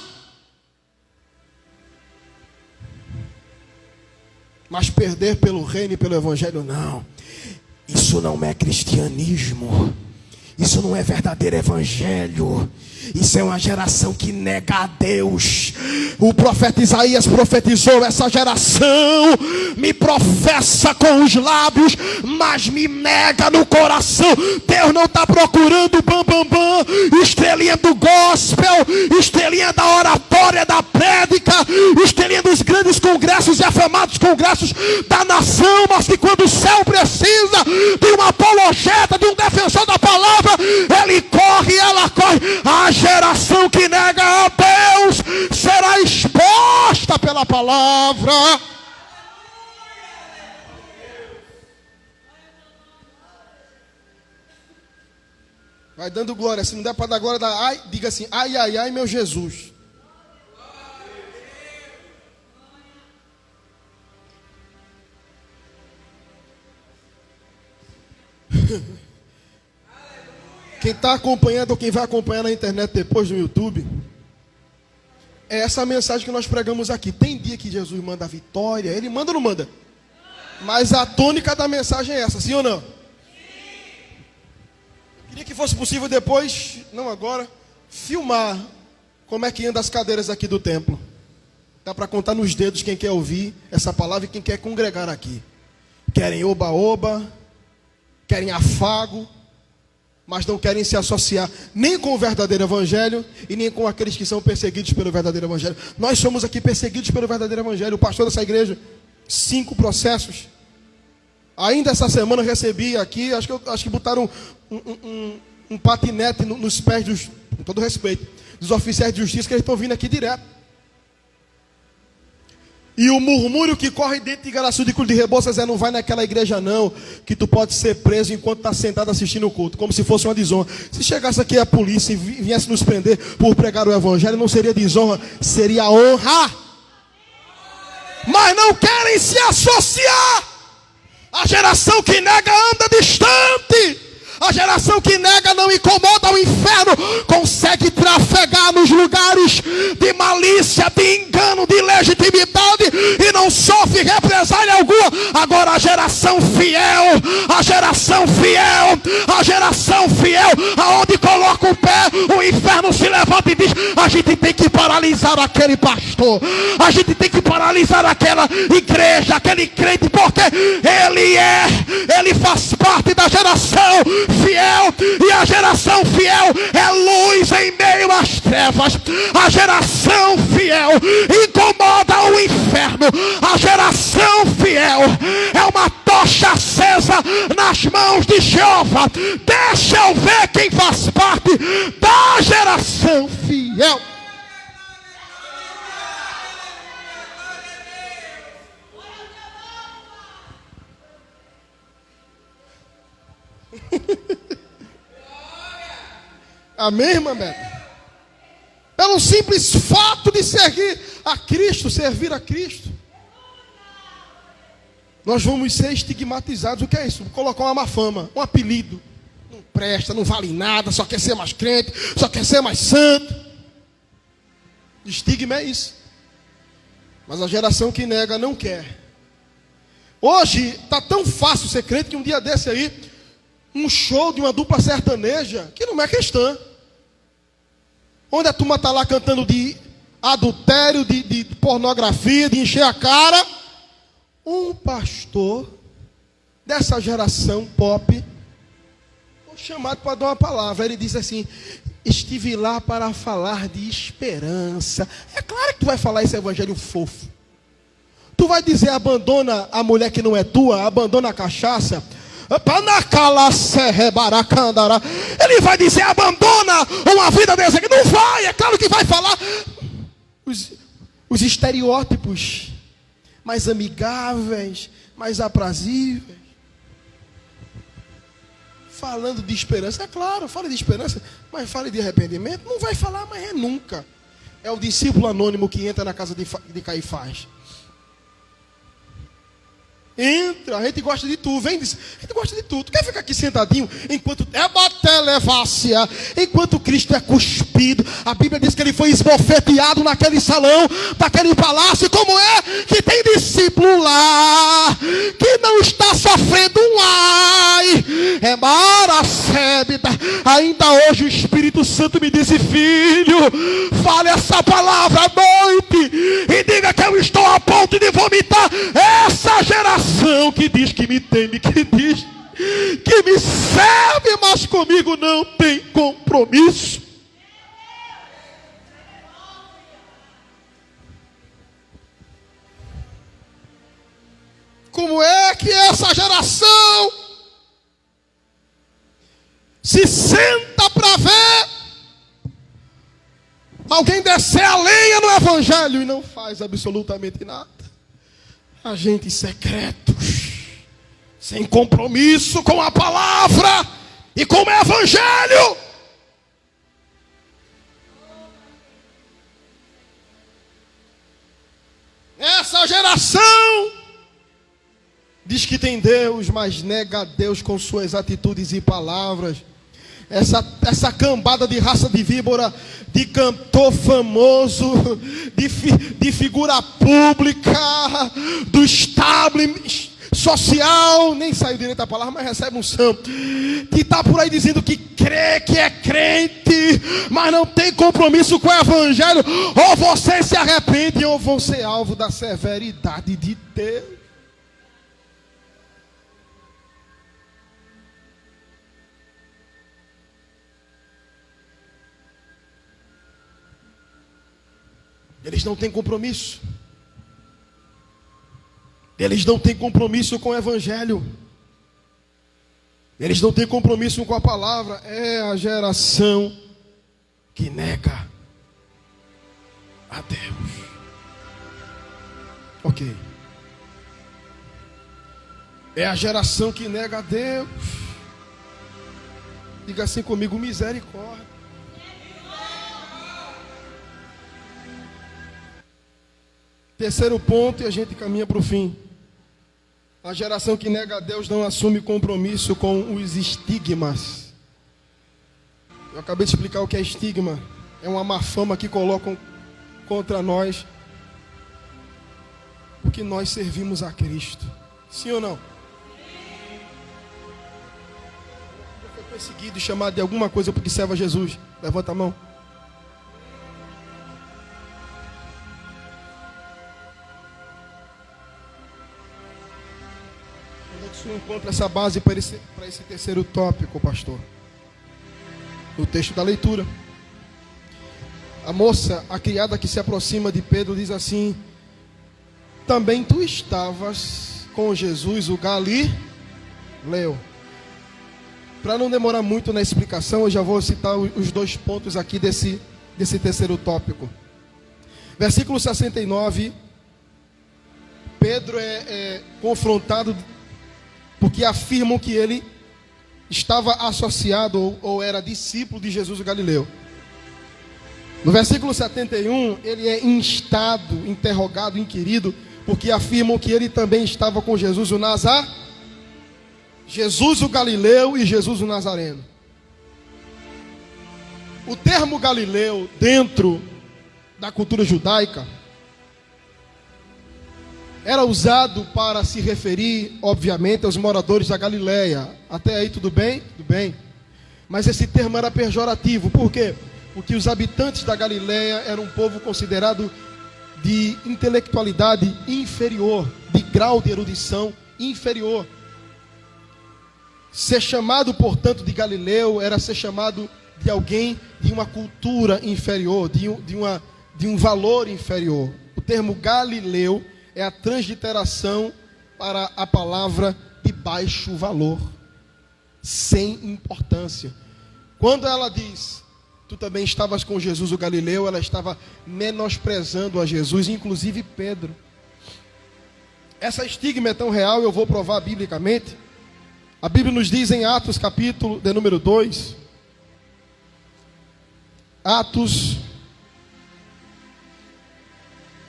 Mas perder pelo reino e pelo evangelho, não. Isso não é cristianismo. Isso não é verdadeiro evangelho. Isso é uma geração que nega a Deus. O profeta Isaías profetizou: essa geração me professa com os lábios, mas me nega no coração. Deus não está procurando bam, estrelinha do gospel, estrelinha da oratória, da prédica, estrelinha dos grandes congressos e afamados congressos da nação. Mas que quando o céu precisa de uma apologeta, de um defensor da palavra, ele corre, ela corre. A geração que nega a Deus será exposta pela palavra. Vai dando glória. Se não der para dar glória, ai, diga assim: ai, ai, ai, meu Jesus. Quem está acompanhando ou quem vai acompanhar na internet depois no YouTube, é essa mensagem que nós pregamos aqui. Tem dia que Jesus manda a vitória, ele manda ou não manda? Mas a tônica da mensagem é essa, sim ou não? Eu queria que fosse possível depois, não agora, filmar como é que anda as cadeiras aqui do templo. Dá para contar nos dedos quem quer ouvir essa palavra e quem quer congregar aqui. Querem oba-oba, querem afago, mas não querem se associar nem com o verdadeiro evangelho e nem com aqueles que são perseguidos pelo verdadeiro evangelho. Nós somos aqui perseguidos pelo verdadeiro evangelho. O pastor dessa igreja, 5 processos. Ainda essa semana recebi aqui, acho que botaram um patinete nos pés dos, com todo respeito, dos oficiais de justiça, que eles estão vindo aqui direto. E o murmúrio que corre dentro de Igaraçu de Cruz de Rebouças não vai naquela igreja não, que tu pode ser preso enquanto está sentado assistindo o culto, como se fosse uma desonra. Se chegasse aqui a polícia e viesse nos prender por pregar o evangelho, não seria desonra, seria honra. Mas não querem se associar. A geração que nega anda distante. A geração que nega não incomoda o inferno, consegue trafegar nos lugares de malícia, de engano, de legitimidade e não sofre represália alguma. Agora a geração fiel, a geração fiel, a geração fiel, aonde coloca o pé, o inferno se levanta e diz: a gente tem que paralisar aquele pastor, a gente tem que paralisar aquela igreja, aquele crente, porque ele faz parte da geração fiel, e a geração fiel é luz em meio às trevas. A geração fiel incomoda o inferno. A geração fiel é uma tocha acesa nas mãos de Jeová. Deixa eu ver quem faz parte da geração fiel. Amém, irmã Beta? Pelo simples fato de servir a Cristo, nós vamos ser estigmatizados. O que é isso? Colocar uma má fama, um apelido. Não presta, não vale nada, só quer ser mais crente, só quer ser mais santo. Estigma é isso. Mas a geração que nega não quer. Hoje está tão fácil ser crente que um dia desse aí, um show de uma dupla sertaneja, que não é cristã, onde a turma está lá cantando de adultério, de pornografia, de encher a cara. Um pastor dessa geração pop foi chamado para dar uma palavra. Ele disse assim: estive lá para falar de esperança. É claro que tu vai falar esse evangelho fofo. Tu vai dizer: abandona a mulher que não é tua, abandona a cachaça. Ele vai dizer: abandona uma vida dessa. Não vai, é claro que vai falar os estereótipos mais amigáveis, mais aprazíveis, falando de esperança. É claro, fale de esperança, mas fale de arrependimento. Não vai falar, mas é nunca. É o discípulo anônimo que entra na casa de Caifás. Entra, a gente gosta de tu, vem, diz, a gente gosta de tu. Tu quer ficar aqui sentadinho enquanto enquanto Cristo é cuspido? A Bíblia diz que ele foi esbofeteado naquele salão, daquele palácio. Como é que tem discípulo lá que não está sofrendo um ai? É maracébita. Ainda hoje o Espírito Santo me disse: filho, fale essa palavra à noite e diga que eu estou a ponto de vomitar essa geração que diz que me teme, que diz que me serve, mas comigo não tem compromisso. Como é que essa geração se senta para ver alguém descer a lenha no evangelho e não faz absolutamente nada? Agentes secretos, sem compromisso com a palavra e com o evangelho. Essa geração diz que tem Deus, mas nega a Deus com suas atitudes e palavras. Essa cambada de raça de víbora, de cantor famoso, de figura pública, do establishment social, nem saiu direito a palavra, mas recebe um santo, que está por aí dizendo que crê, que é crente, mas não tem compromisso com o evangelho. Ou você se arrepende, ou vão ser alvo da severidade de Deus. Eles não têm compromisso. Eles não têm compromisso com o evangelho. Eles não têm compromisso com a palavra. É a geração que nega a Deus. Ok. É a geração que nega a Deus. Diga assim comigo: misericórdia. Terceiro ponto, e a gente caminha para o fim. A geração que nega a Deus não assume compromisso com os estigmas. Eu acabei de explicar o que é estigma. É uma má fama que colocam contra nós, porque nós servimos a Cristo. Sim ou não? Já foi perseguido e chamado de alguma coisa porque serve a Jesus? Levanta a mão. Onde encontra essa base para esse terceiro tópico, pastor? No texto da leitura. A moça, a criada que se aproxima de Pedro, diz assim: também tu estavas com Jesus, o Galileu. Para não demorar muito na explicação, eu já vou citar os dois pontos aqui desse terceiro tópico. Versículo 69, Pedro é confrontado porque afirmam que ele estava associado ou era discípulo de Jesus o Galileu. No versículo 71, ele é instado, interrogado, inquirido, porque afirmam que ele também estava com Jesus o Nazareno, Jesus o Galileu e Jesus o Nazareno. O termo Galileu, dentro da cultura judaica, era usado para se referir, obviamente, aos moradores da Galileia. Até aí tudo bem? Tudo bem. Mas esse termo era pejorativo. Por quê? Porque os habitantes da Galileia eram um povo considerado de intelectualidade inferior, de grau de erudição inferior. Ser chamado, portanto, de Galileu era ser chamado de alguém de uma cultura inferior, de um valor inferior. O termo Galileu é a transliteração para a palavra de baixo valor, sem importância. Quando ela diz: tu também estavas com Jesus o Galileu, ela estava menosprezando a Jesus, inclusive Pedro. Essa estigma é tão real, eu vou provar biblicamente. A Bíblia nos diz em Atos, capítulo de número 2. Atos,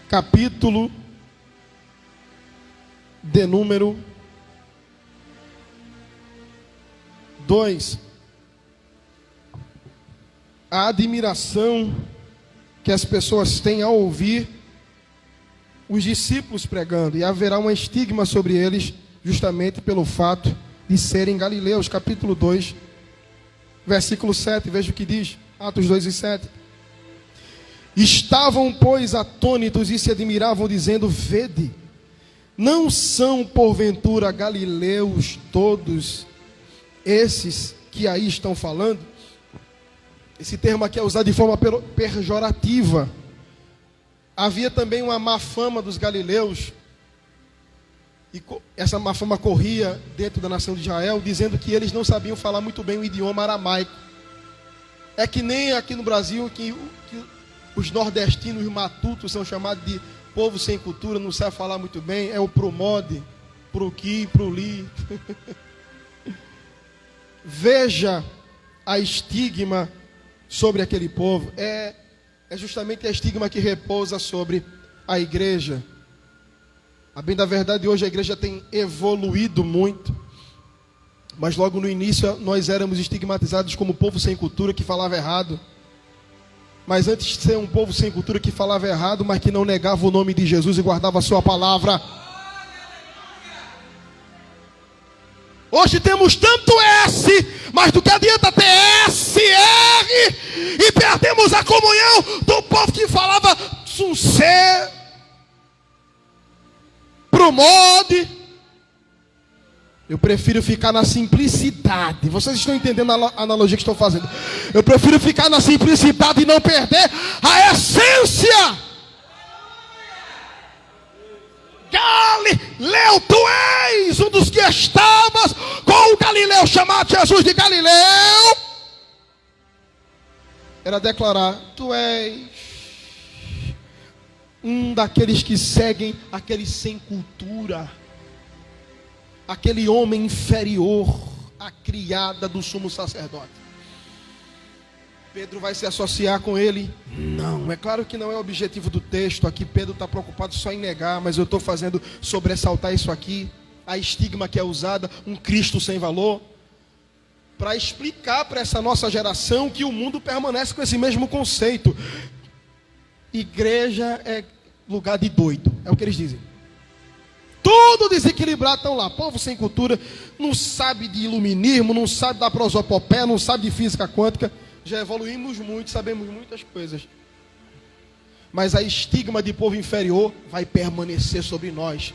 capítulo de número 2. A admiração que as pessoas têm ao ouvir os discípulos pregando, e haverá um estigma sobre eles, justamente pelo fato de serem galileus. Capítulo 2, versículo 7, veja o que diz, Atos 2 e 7. Estavam, pois, atônitos e se admiravam, dizendo: vede, não são porventura galileus todos esses que aí estão falando? Esse termo aqui é usado de forma pejorativa. Havia também uma má fama dos galileus, e essa má fama corria dentro da nação de Israel, dizendo que eles não sabiam falar muito bem o idioma aramaico. É que nem aqui no Brasil, que os nordestinos matutos são chamados de povo sem cultura, não sabe falar muito bem. É o promode, proqui, proli. Veja a estigma sobre aquele povo. É justamente a estigma que repousa sobre a igreja. A bem da verdade, hoje a igreja tem evoluído muito, mas logo no início nós éramos estigmatizados como povo sem cultura que falava errado. Mas antes de ser um povo sem cultura que falava errado, mas que não negava o nome de Jesus e guardava a sua palavra. Hoje temos tanto S, mas do que adianta ter S, R, e perdemos a comunhão do povo que falava sucê, promode. Eu prefiro ficar na simplicidade. Vocês estão entendendo a analogia que estou fazendo? Eu prefiro ficar na simplicidade e não perder a essência. Galileu, tu és um dos que estavas com o Galileu, chamado Jesus de Galileu. Era declarar: tu és um daqueles que seguem aqueles sem cultura, aquele homem inferior à criada do sumo sacerdote. Pedro vai se associar com ele? Não, é claro que não é o objetivo do texto. Aqui Pedro está preocupado só em negar, mas eu estou fazendo sobressaltar isso aqui, a estigma que é usada, um Cristo sem valor, para explicar para essa nossa geração que o mundo permanece com esse mesmo conceito. Igreja é lugar de doido, é o que eles dizem. Tudo desequilibrado, estão lá, povo sem cultura, não sabe de iluminismo, não sabe da prosopopeia, não sabe de física quântica. Já evoluímos muito, sabemos muitas coisas, mas a estigma de povo inferior vai permanecer sobre nós,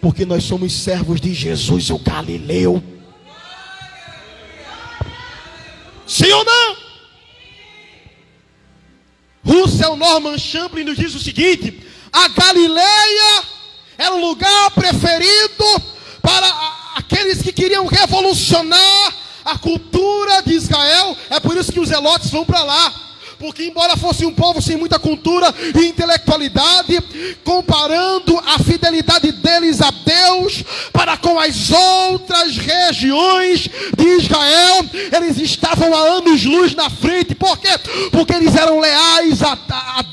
porque nós somos servos de Jesus o Galileu. Sim ou não? Russell Norman Champlin nos diz o seguinte: a Galileia era o lugar preferido para aqueles que queriam revolucionar a cultura de Israel. É por isso que os zelotes vão para lá, porque embora fosse um povo sem muita cultura e intelectualidade, comparando a fidelidade deles a Deus para com as outras regiões de Israel, eles estavam há anos-luz na frente. Por quê? Porque eles eram leais a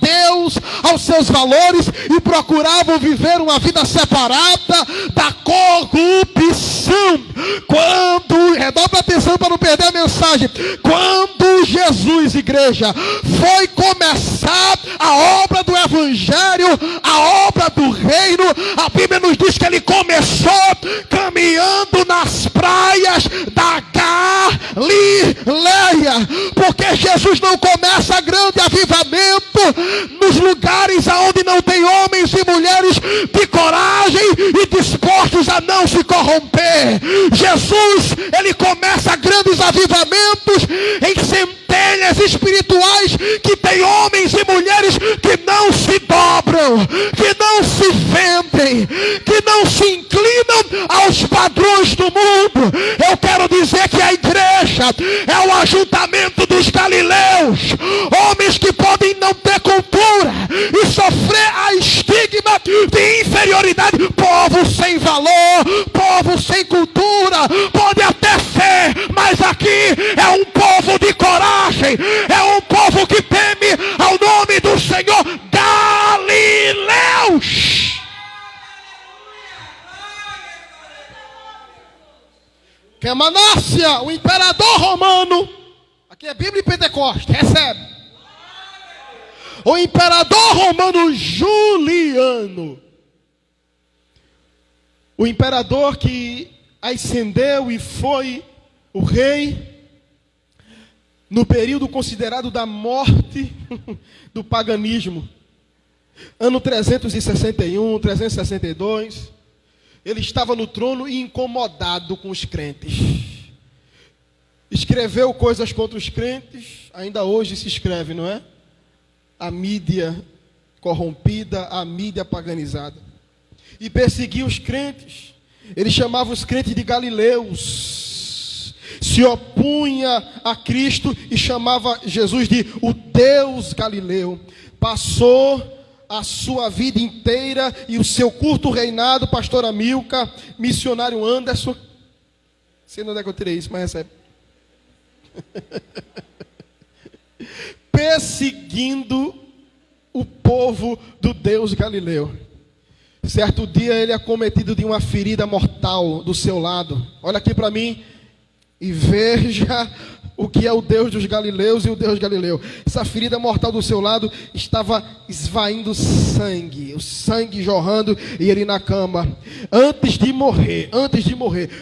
Deus, aos seus valores, e procuravam viver uma vida separada da corrupção. Quando, redobra atenção para não perder a mensagem, quando Jesus, igreja, foi começar a obra do Evangelho, a obra do reino, a Bíblia nos diz que ele começou caminhando nas praias da Galileia, porque Jesus não começa grande avivamento nos lugares aonde não tem homens e mulheres de coragem e dispostos a não se corromper. Jesus, ele começa grandes avivamentos em centelhas espirituais que tem homens e mulheres que não se dobram, que não se vendem, que não se inclinam aos padrões do mundo. Eu quero dizer que a igreja é o ajuntamento dos galileus, homens que podem não ter cultura e sofrer a estigma de inferioridade, povo sem valor, povo sem cultura, pode até ser, mas aqui é um povo de coragem, é um povo que teme ao nome do Senhor. Galileus. Quemanácia, o imperador romano, aqui é Bíblia e Pentecoste, recebe. O imperador romano Juliano, o imperador que ascendeu e foi o rei no período considerado da morte do paganismo, ano 361, 362, ele estava no trono e incomodado com os crentes. Escreveu coisas contra os crentes, ainda hoje se escreve, não é? A mídia corrompida, a mídia paganizada. E perseguia os crentes. Ele chamava os crentes de galileus. Se opunha a Cristo e chamava Jesus de o Deus Galileu. Passou a sua vida inteira e o seu curto reinado, pastor Amilcar, missionário Anderson. Sei onde é que eu tirei isso, mas recebe. Perseguindo o povo do Deus Galileu. Certo dia ele é acometido de uma ferida mortal do seu lado. Olha aqui para mim e veja o que é o Deus dos Galileus e o Deus Galileu. Essa ferida mortal do seu lado estava esvaindo sangue, o sangue jorrando, e ele na cama. Antes de morrer,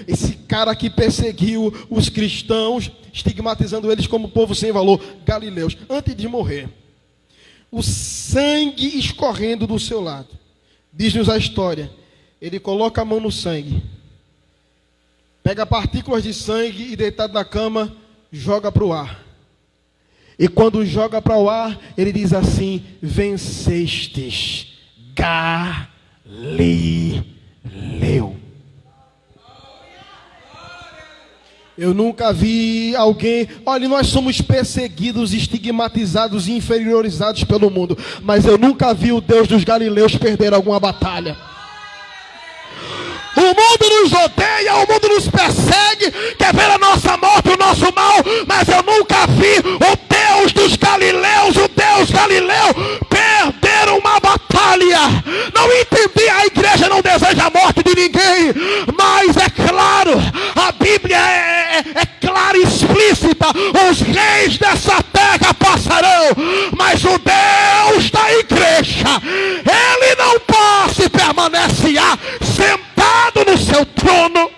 esse cara que perseguiu os cristãos, estigmatizando eles como povo sem valor, galileus, antes de morrer, o sangue escorrendo do seu lado. Diz-nos a história, ele coloca a mão no sangue, pega partículas de sangue e deitado na cama, joga para o ar. E quando joga para o ar, ele diz assim: vencestes, Galileu. Eu nunca vi alguém... Olha, nós somos perseguidos, estigmatizados e inferiorizados pelo mundo. Mas eu nunca vi o Deus dos Galileus perder alguma batalha. O mundo nos odeia, o mundo nos persegue, quer ver a nossa morte, o nosso mal. Mas eu nunca vi o Deus dos Galileus, o Deus Galileu, perder uma batalha. Não entendi, a igreja não deseja a morte de ninguém. Mas é claro, a Bíblia é clara e explícita. Os reis dessa terra passarão, mas o Deus da igreja, Ele não passa e permanecerá sentado no seu trono.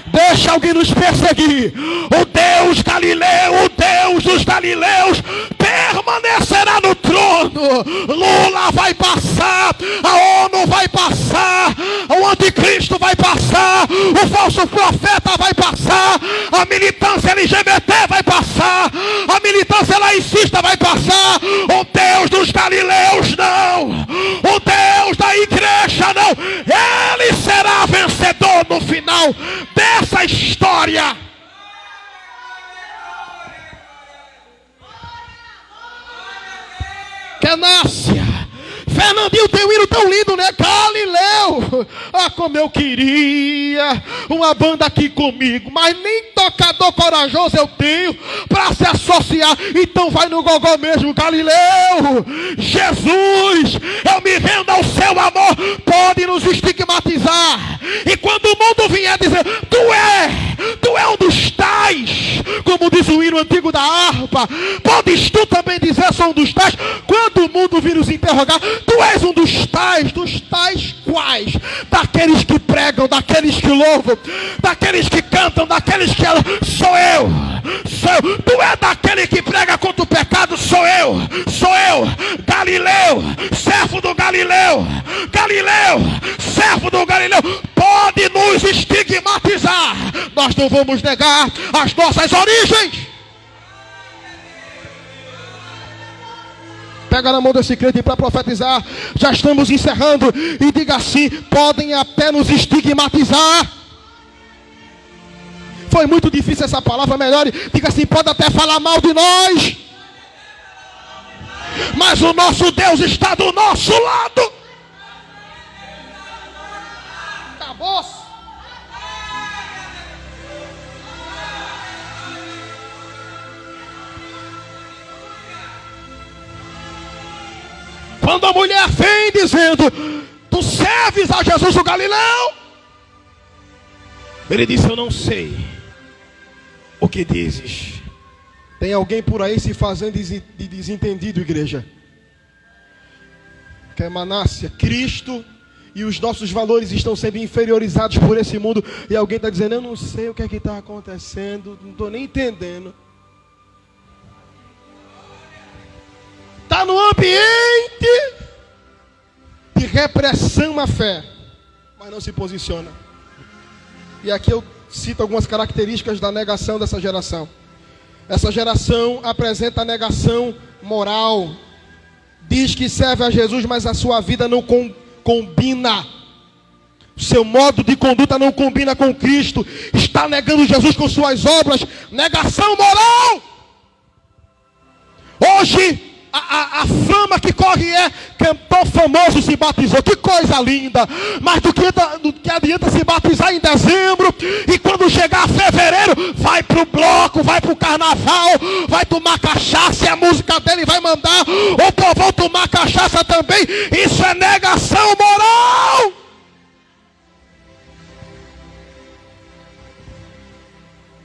Deixa alguém nos perseguir. O Deus Galileu, o Deus dos Galileus, permanecerá no trono. Lula vai passar, a ONU vai passar, o anticristo vai passar, o falso profeta vai passar, a militância LGBT vai passar, a militância laicista vai passar. O Deus dos Galileus não, o Deus da igreja não. Ele será vencedor no final dessa história. Kenácia, Fernandinho tem um hino tão lindo, né? Galileu. Ah, como eu queria uma banda aqui comigo, mas nem tocador corajoso eu tenho para se associar. Então vai no gogó mesmo, Galileu. Jesus, eu me rendo ao seu amor. Pode nos estigmatizar, e quando o mundo vier dizer, tu é um dos tais, como diz o hino antigo da harpa, podes tu também dizer, sou um dos tais. Quando o mundo vir nos interrogar, tu és um dos tais quais? Daqueles que pregam, daqueles que louvam, daqueles que cantam, daqueles que... Sou eu. Tu é daquele que prega contra o pecado, sou eu. Galileu, servo do Galileu, servo do Galileu. Pode nos estigmatizar, nós não vamos negar as nossas origens. Pega na mão desse crente para profetizar. Já estamos encerrando. E diga assim: podem até nos estigmatizar. Foi muito difícil essa palavra, melhor. Diga assim: pode até falar mal de nós, mas o nosso Deus está do nosso lado. Acabou-se. Quando a mulher vem dizendo: tu serves a Jesus o Galileu, ele disse: eu não sei o que dizes. Tem alguém por aí se fazendo de desentendido, igreja? Que é Manácia, Cristo e os nossos valores estão sendo inferiorizados por esse mundo. E alguém está dizendo: eu não sei o que é que está acontecendo, não estou nem entendendo. Está no ambiente de repressão à fé, mas não se posiciona. E aqui eu cito algumas características da negação dessa geração. Essa geração apresenta a negação moral. Diz que serve a Jesus, mas a sua vida não combina. O seu modo de conduta não combina com Cristo. Está negando Jesus com suas obras. Negação moral. Hoje a fama que corre é: cantor famoso se batizou. Que coisa linda. Mas do que adianta se batizar em dezembro, e quando chegar fevereiro vai pro bloco, vai pro carnaval, vai tomar cachaça, e a música dele vai mandar o povão tomar cachaça também. Isso é negação moral.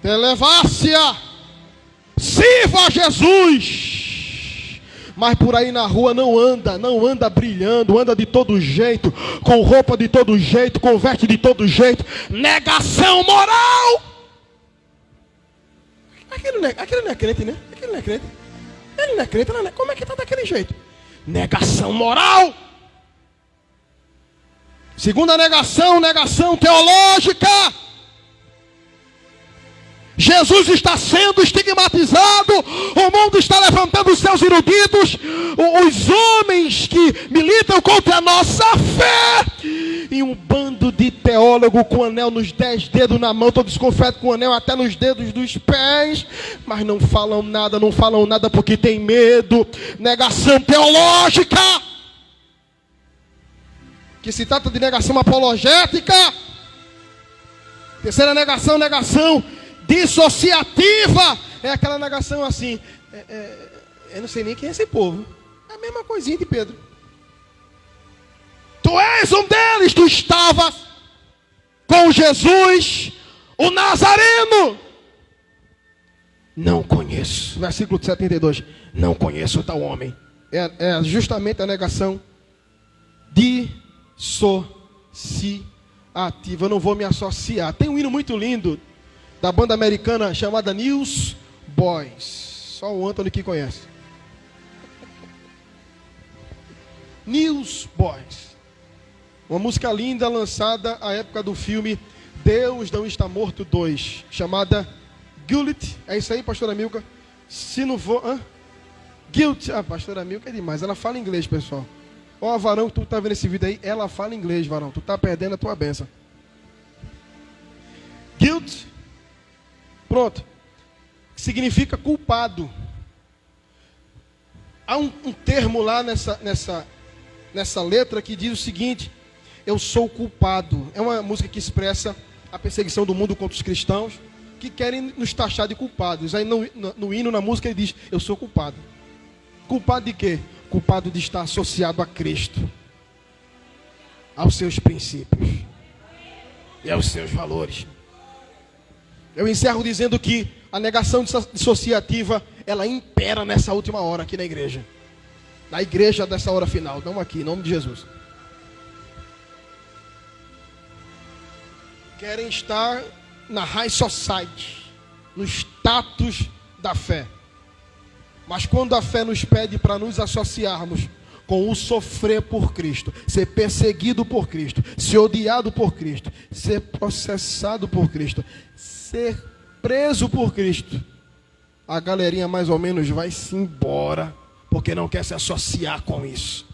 Elevar-se-a, sirva a Jesus, mas por aí na rua não anda brilhando, anda de todo jeito, com roupa de todo jeito, com veste de todo jeito. Negação moral. Aquele não é crente, né? Aquele não é crente. Ele não é crente, não é? Como é que está daquele jeito? Negação moral. Segunda negação, negação teológica. Jesus está sendo estigmatizado, o mundo está levantando os seus eruditos, os homens que militam contra a nossa fé, e um bando de teólogo com anel nos 10 dedos na mão, todos confetem com anel até nos dedos dos pés, mas não falam nada porque tem medo. Negação teológica, que se trata de negação apologética. Terceira negação, negação dissociativa. É aquela negação assim, eu não sei nem quem é esse povo. É a mesma coisinha de Pedro. Tu és um deles, tu estavas com Jesus, o Nazareno. Não conheço. Versículo 72. Não conheço tal homem. É justamente a negação dissociativa. Eu não vou me associar. Tem um hino muito lindo da banda americana chamada Newsboys. Só o Anthony que conhece. Newsboys. Uma música linda lançada à época do filme Deus Não Está Morto 2, chamada Guilt. É isso aí, pastora Milka? Se não for... Guilt. Pastora Milka é demais. Ela fala inglês, pessoal. Ó, varão, tu tá vendo esse vídeo aí? Ela fala inglês, varão. Tu tá perdendo a tua bênção. Guilt. Pronto. Significa culpado. Há um termo lá nessa letra que diz o seguinte: eu sou culpado. É uma música que expressa a perseguição do mundo contra os cristãos que querem nos taxar de culpados. Aí no hino, na música, ele diz: eu sou culpado. Culpado de quê? Culpado de estar associado a Cristo, aos seus princípios e aos seus valores. Eu encerro dizendo que a negação dissociativa, ela impera nessa última hora aqui na igreja. Na igreja dessa hora final. Não aqui, em nome de Jesus. Querem estar na high society, no status da fé. Mas quando a fé nos pede para nos associarmos com o sofrer por Cristo, ser perseguido por Cristo, ser odiado por Cristo, ser processado por Cristo, ser preso por Cristo, a galerinha mais ou menos vai-se embora, porque não quer se associar com isso.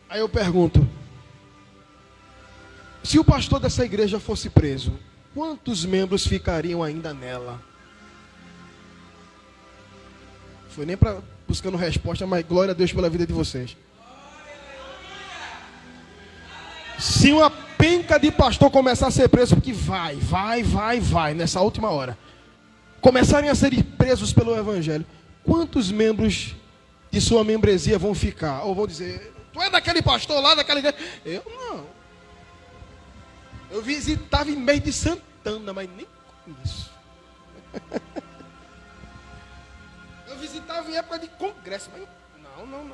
Aí eu pergunto: se o pastor dessa igreja fosse preso, quantos membros ficariam ainda nela? Foi nem para buscando resposta, mas glória a Deus pela vida de vocês. Se uma penca de pastor começar a ser preso, porque vai, nessa última hora, começarem a ser presos pelo evangelho, quantos membros de sua membresia vão ficar? Ou vão dizer: tu é daquele pastor lá, daquela igreja? Eu não. Eu visitava em meio de Santana, mas nem isso. Eu visitava em época de congresso, mas não.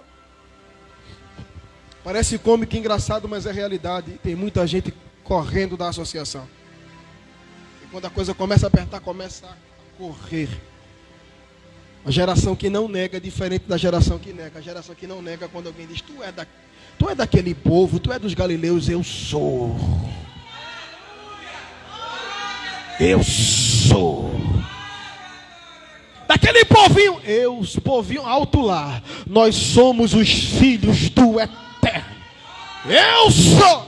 Parece cômico, engraçado, mas é realidade. Tem muita gente correndo da associação. E quando a coisa começa a apertar, começa a correr. A geração que não nega é diferente da geração que nega. A geração que não nega, quando alguém diz: tu é daquele povo, tu é dos galileus. Eu sou. Daquele povinho, povinho alto lá. Nós somos os filhos do Eterno. Eu sou.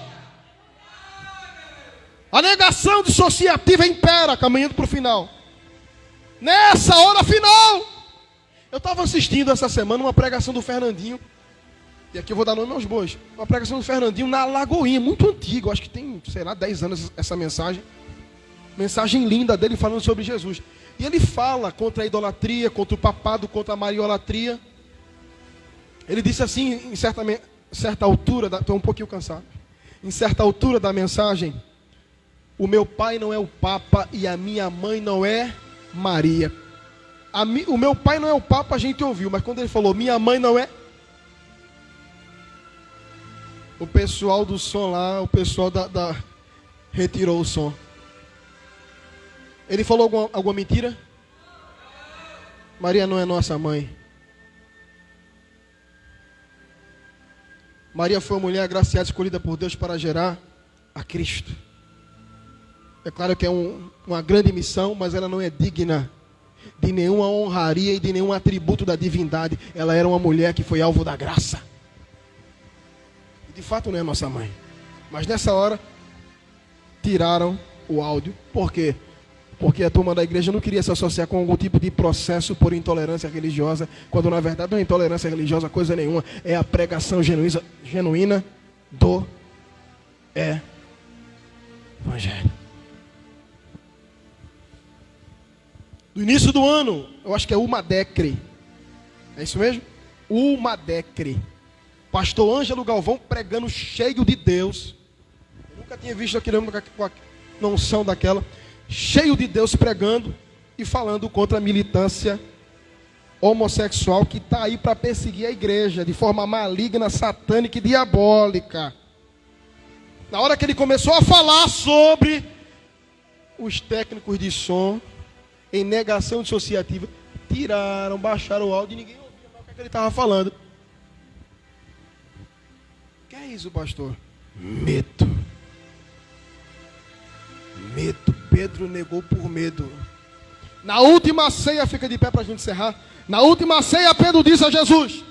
A negação dissociativa impera, caminhando para o final. Nessa hora final, eu estava assistindo essa semana uma pregação do Fernandinho. E aqui eu vou dar nome aos bois. Uma pregação do Fernandinho na Lagoinha, muito antigo. Acho que tem, 10 anos essa mensagem. Mensagem linda dele falando sobre Jesus. E ele fala contra a idolatria, contra o papado, contra a mariolatria. Ele disse assim, em certa altura, estou um pouquinho cansado. Em certa altura da mensagem: o meu pai não é o Papa e a minha mãe não é Maria. O meu pai não é o Papa, a gente ouviu, mas quando ele falou minha mãe não é, o pessoal do som lá, o pessoal retirou o som. Ele falou alguma mentira? Maria não é nossa mãe. Maria foi uma mulher agraciada, escolhida por Deus para gerar a Cristo. É claro que é uma grande missão, mas ela não é digna de nenhuma honraria e de nenhum atributo da divindade. Ela era uma mulher que foi alvo da graça. De fato não é nossa mãe. Mas nessa hora, tiraram o áudio. Por quê? Porque a turma da igreja não queria se associar com algum tipo de processo por intolerância religiosa, quando na verdade não é intolerância religiosa coisa nenhuma, é a pregação genuína do Evangelho. No início do ano, eu acho que é Umadecre. É isso mesmo? Umadecre. Pastor Ângelo Galvão pregando cheio de Deus. Eu nunca tinha visto aquele homem com a noção daquela. Cheio de Deus pregando e falando contra a militância homossexual que está aí para perseguir a igreja de forma maligna, satânica e diabólica. Na hora que ele começou a falar sobre os técnicos de som em negação dissociativa, tiraram, baixaram o áudio e ninguém ouvia mais o que ele estava falando. O que é isso, pastor? Medo. Medo. Pedro negou por medo. Na última ceia, fica de pé para a gente encerrar. Na última ceia, Pedro disse a Jesus: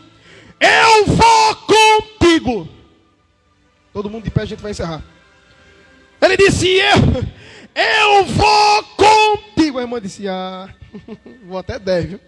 eu vou contigo. Todo mundo de pé, a gente vai encerrar. Ele disse: eu vou contigo. A irmã disse: vou até 10, viu?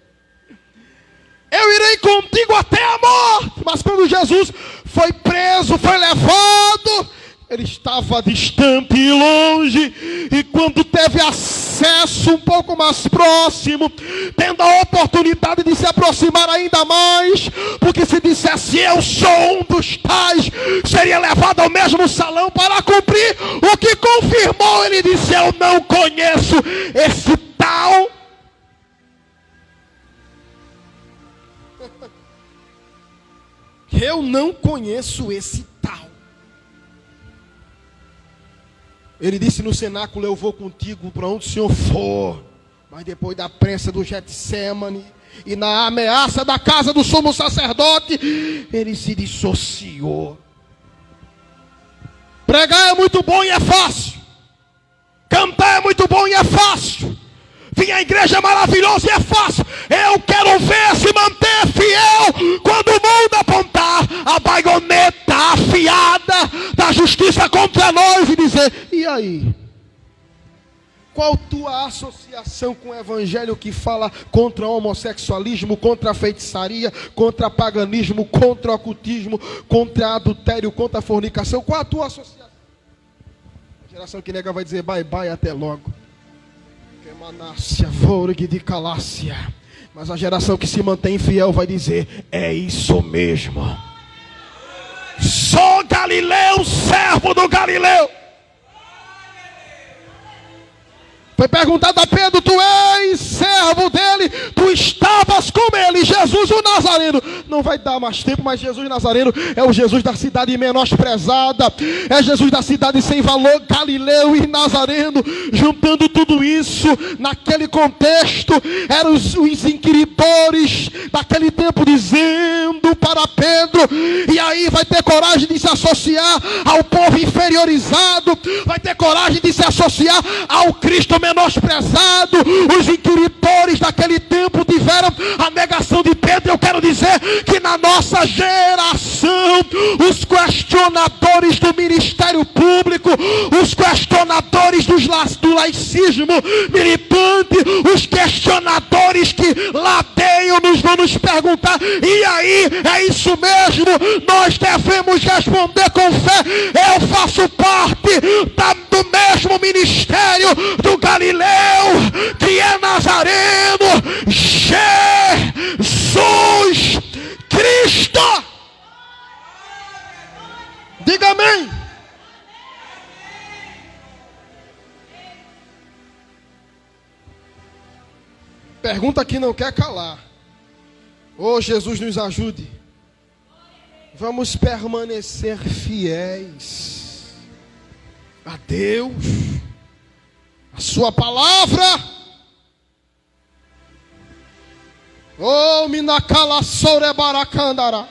Eu irei contigo até a morte. Mas quando Jesus foi preso, foi levado, ele estava distante e longe, e quando teve acesso um pouco mais próximo, tendo a oportunidade de se aproximar ainda mais, porque se dissesse eu sou um dos tais, seria levado ao mesmo salão para cumprir o que confirmou. Ele disse: eu não conheço esse tal. Eu não conheço esse tal. Ele disse no cenáculo: eu vou contigo para onde o Senhor for. Mas depois da prensa do Getsemane e na ameaça da casa do sumo sacerdote, ele se dissociou. Pregar é muito bom e é fácil. Cantar é muito bom e é fácil. Vir à igreja é maravilhoso e é fácil. Eu quero ver se manter fiel quando o mundo apontar a baioneta afiada da justiça contra nós e dizer: e aí? Qual tua associação com o evangelho que fala contra o homossexualismo, contra a feitiçaria, contra o paganismo, contra o ocultismo, contra adultério, contra a fornicação? Qual a tua associação? A geração que nega vai dizer bye bye, até logo. Mas a geração que se mantém fiel vai dizer: é isso mesmo. Sou Galileu, servo do Galileu. Foi perguntado a Pedro: tu és servo dele, tu estavas com ele. Jesus o Nazareno. Não vai dar mais tempo, mas Jesus Nazareno é o Jesus da cidade menosprezada, é Jesus da cidade sem valor. Galileu e Nazareno, juntando tudo isso, naquele contexto, eram os inquiridores daquele tempo dizendo para Pedro: e aí vai ter coragem de se associar ao povo inferiorizado, vai ter coragem de se associar ao Cristo menosprezado. Os inquiridores daquele tempo tiveram a negação de Pedro. Eu quero dizer que na nossa geração, os questionadores do ministério público, os questionadores do laicismo militante, os questionadores que ladeiam-nos vão nos perguntar: e aí, é isso mesmo? Nós devemos responder com fé: eu faço parte do mesmo ministério do Galileu, que é Nazareno, Jesus Cristo. Diga amém. Pergunta que não quer calar. Oh, Jesus, nos ajude. Vamos permanecer fiéis a Deus, a sua palavra. Oh, minacala sore baracandara.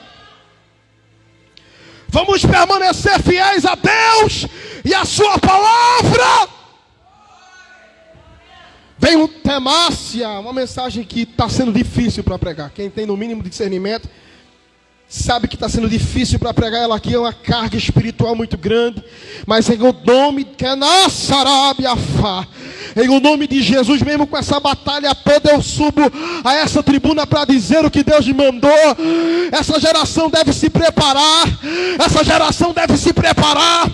Vamos permanecer fiéis a Deus e a sua palavra. Vem um temácia, uma mensagem que está sendo difícil para pregar. Quem tem no mínimo de discernimento Sabe que está sendo difícil para pregar ela aqui, é uma carga espiritual muito grande. Mas em o nome que é na Sarabiafá, em o nome de Jesus, mesmo com essa batalha toda, eu subo a essa tribuna para dizer o que Deus me mandou. Essa geração deve se preparar. Essa geração deve se preparar.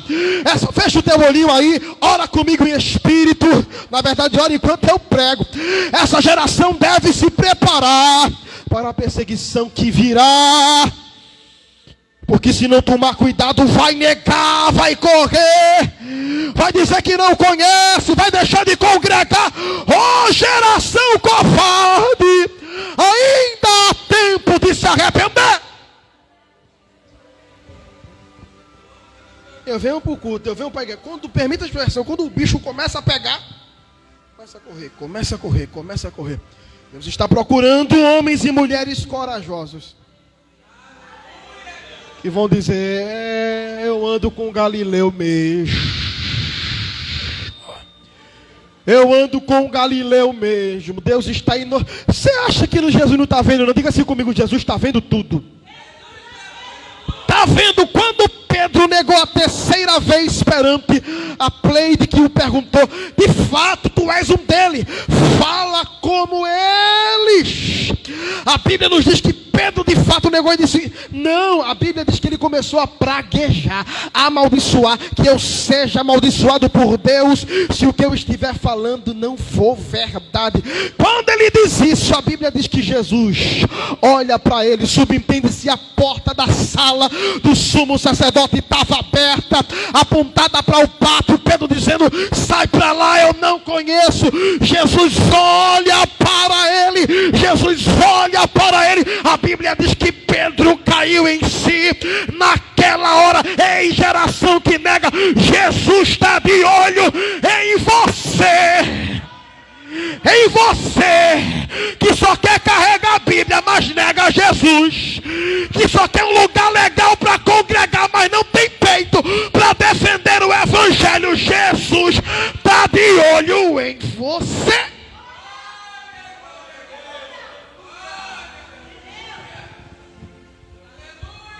Fecha o teu olhinho aí, ora comigo em espírito. Na verdade, ora enquanto eu prego. Essa geração deve se preparar para a perseguição que virá. Porque se não tomar cuidado, vai negar, vai correr, vai dizer que não conhece, vai deixar de congregar. Oh, geração covarde, ainda há tempo de se arrepender. Eu venho para o culto, eu venho para a igreja. Quando permite a expressão, quando o bicho começa a pegar, começa a correr, começa a correr, começa a correr. Deus está procurando homens e mulheres corajosos. E vão dizer, eu ando com Galileu mesmo. Eu ando com Galileu mesmo. Deus está indo. Você acha que Jesus não está vendo? Não diga assim comigo, Jesus está vendo tudo. Está vendo quando Pedro negou a terceira vez perante a Pleide, que o perguntou, de fato tu és um deles, fala como eles. A Bíblia nos diz que Pedro de fato negou e disse, não, a Bíblia diz que ele começou a praguejar, a amaldiçoar, que eu seja amaldiçoado por Deus, se o que eu estiver falando não for verdade. Quando ele diz isso, a Bíblia diz que Jesus olha para ele, subentende-se a porta da sala do sumo sacerdote estava aberta, apontada para o pátio, Pedro dizendo, sai para lá, eu não conheço. Jesus olha para ele, Jesus olha para ele. A Bíblia diz que Pedro caiu em si naquela hora. Ei, geração que nega, Jesus está de olho em você. Em você que só quer carregar a Bíblia, mas nega Jesus, que só quer um lugar legal para congregar, mas não tem peito para defender o Evangelho. Jesus está de olho em você.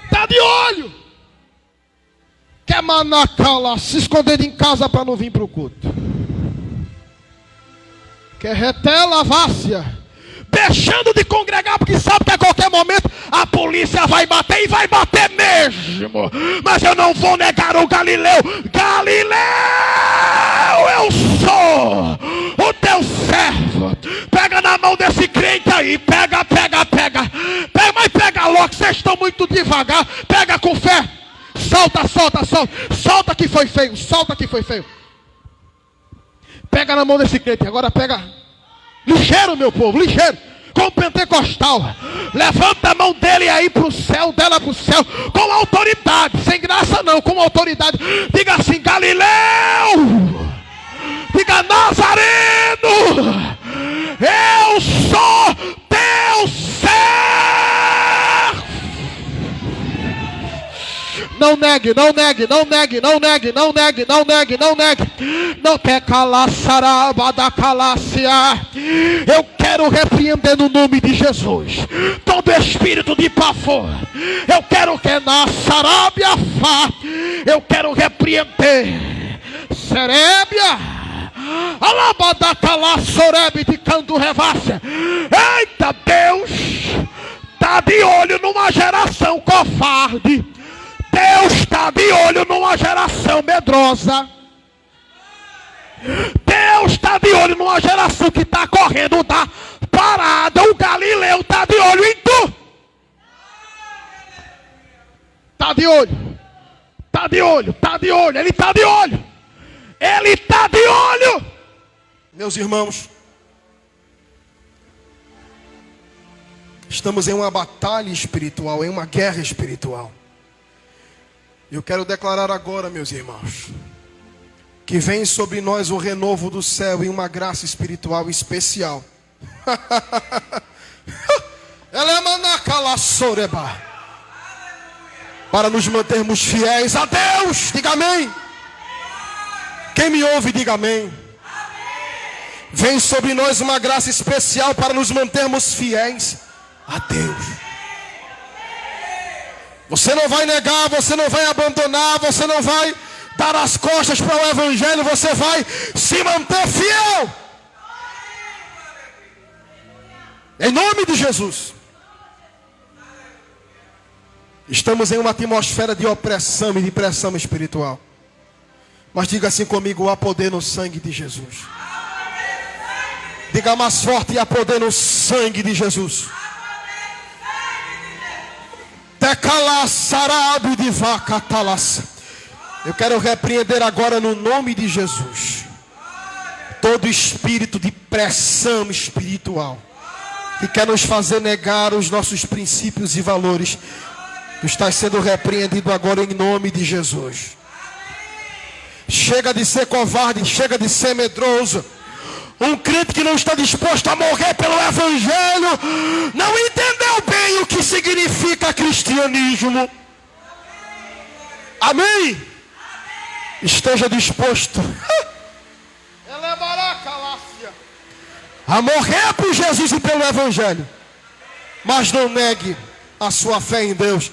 Está de olho. Quer manacala, se esconder em casa para não vir para o culto. Quer retela a várzea, deixando de congregar, porque sabe que a qualquer momento a polícia vai bater e vai bater mesmo. Mas eu não vou negar o Galileu. Galileu, eu sou o teu servo. Pega na mão desse crente aí, pega, mas pega logo, vocês estão muito devagar. Pega com fé, solta que foi feio, Pega na mão desse crente, agora pega ligeiro, meu povo, ligeiro, com o pentecostal. Levanta a mão dele aí para o céu, dela para o céu, com autoridade, sem graça não, com autoridade. Diga assim, Galileu, diga Nazareno, eu sou teu servo. Não negue. Não quer calar, saraba da calácia. Eu quero repreender no nome de Jesus todo espírito de pavor. Eu quero que na sarabiafá, eu quero repreender. Serébia, alabada calassorebe de canto revácia. Eita, Deus está de olho numa geração covarde. Deus está de olho numa geração medrosa. Deus está de olho numa geração que está correndo da parada. O Galileu está de olho em tu. Está de olho. Ele está de olho. Meus irmãos, estamos em uma batalha espiritual, em uma guerra espiritual. Eu quero declarar agora, meus irmãos, que vem sobre nós o renovo do céu e uma graça espiritual especial. Para nos mantermos fiéis a Deus. Diga amém. Quem me ouve, diga amém. Vem sobre nós uma graça especial para nos mantermos fiéis a Deus. Você não vai negar, você não vai abandonar, você não vai dar as costas para o Evangelho, você vai se manter fiel. Em nome de Jesus. Estamos em uma atmosfera de opressão e de pressão espiritual. Mas diga assim comigo: há poder no sangue de Jesus. Diga mais forte: há poder no sangue de Jesus. Tecalassarabe de vaca talaça. Eu quero repreender agora no nome de Jesus todo espírito de pressão espiritual que quer nos fazer negar os nossos princípios e valores. Tu estás sendo repreendido agora em nome de Jesus. Chega de ser covarde, chega de ser medroso. Um crente que não está disposto a morrer pelo Evangelho não entendeu bem o que significa cristianismo. Amém? Esteja disposto a morrer por Jesus e pelo Evangelho, mas não negue a sua fé em Deus.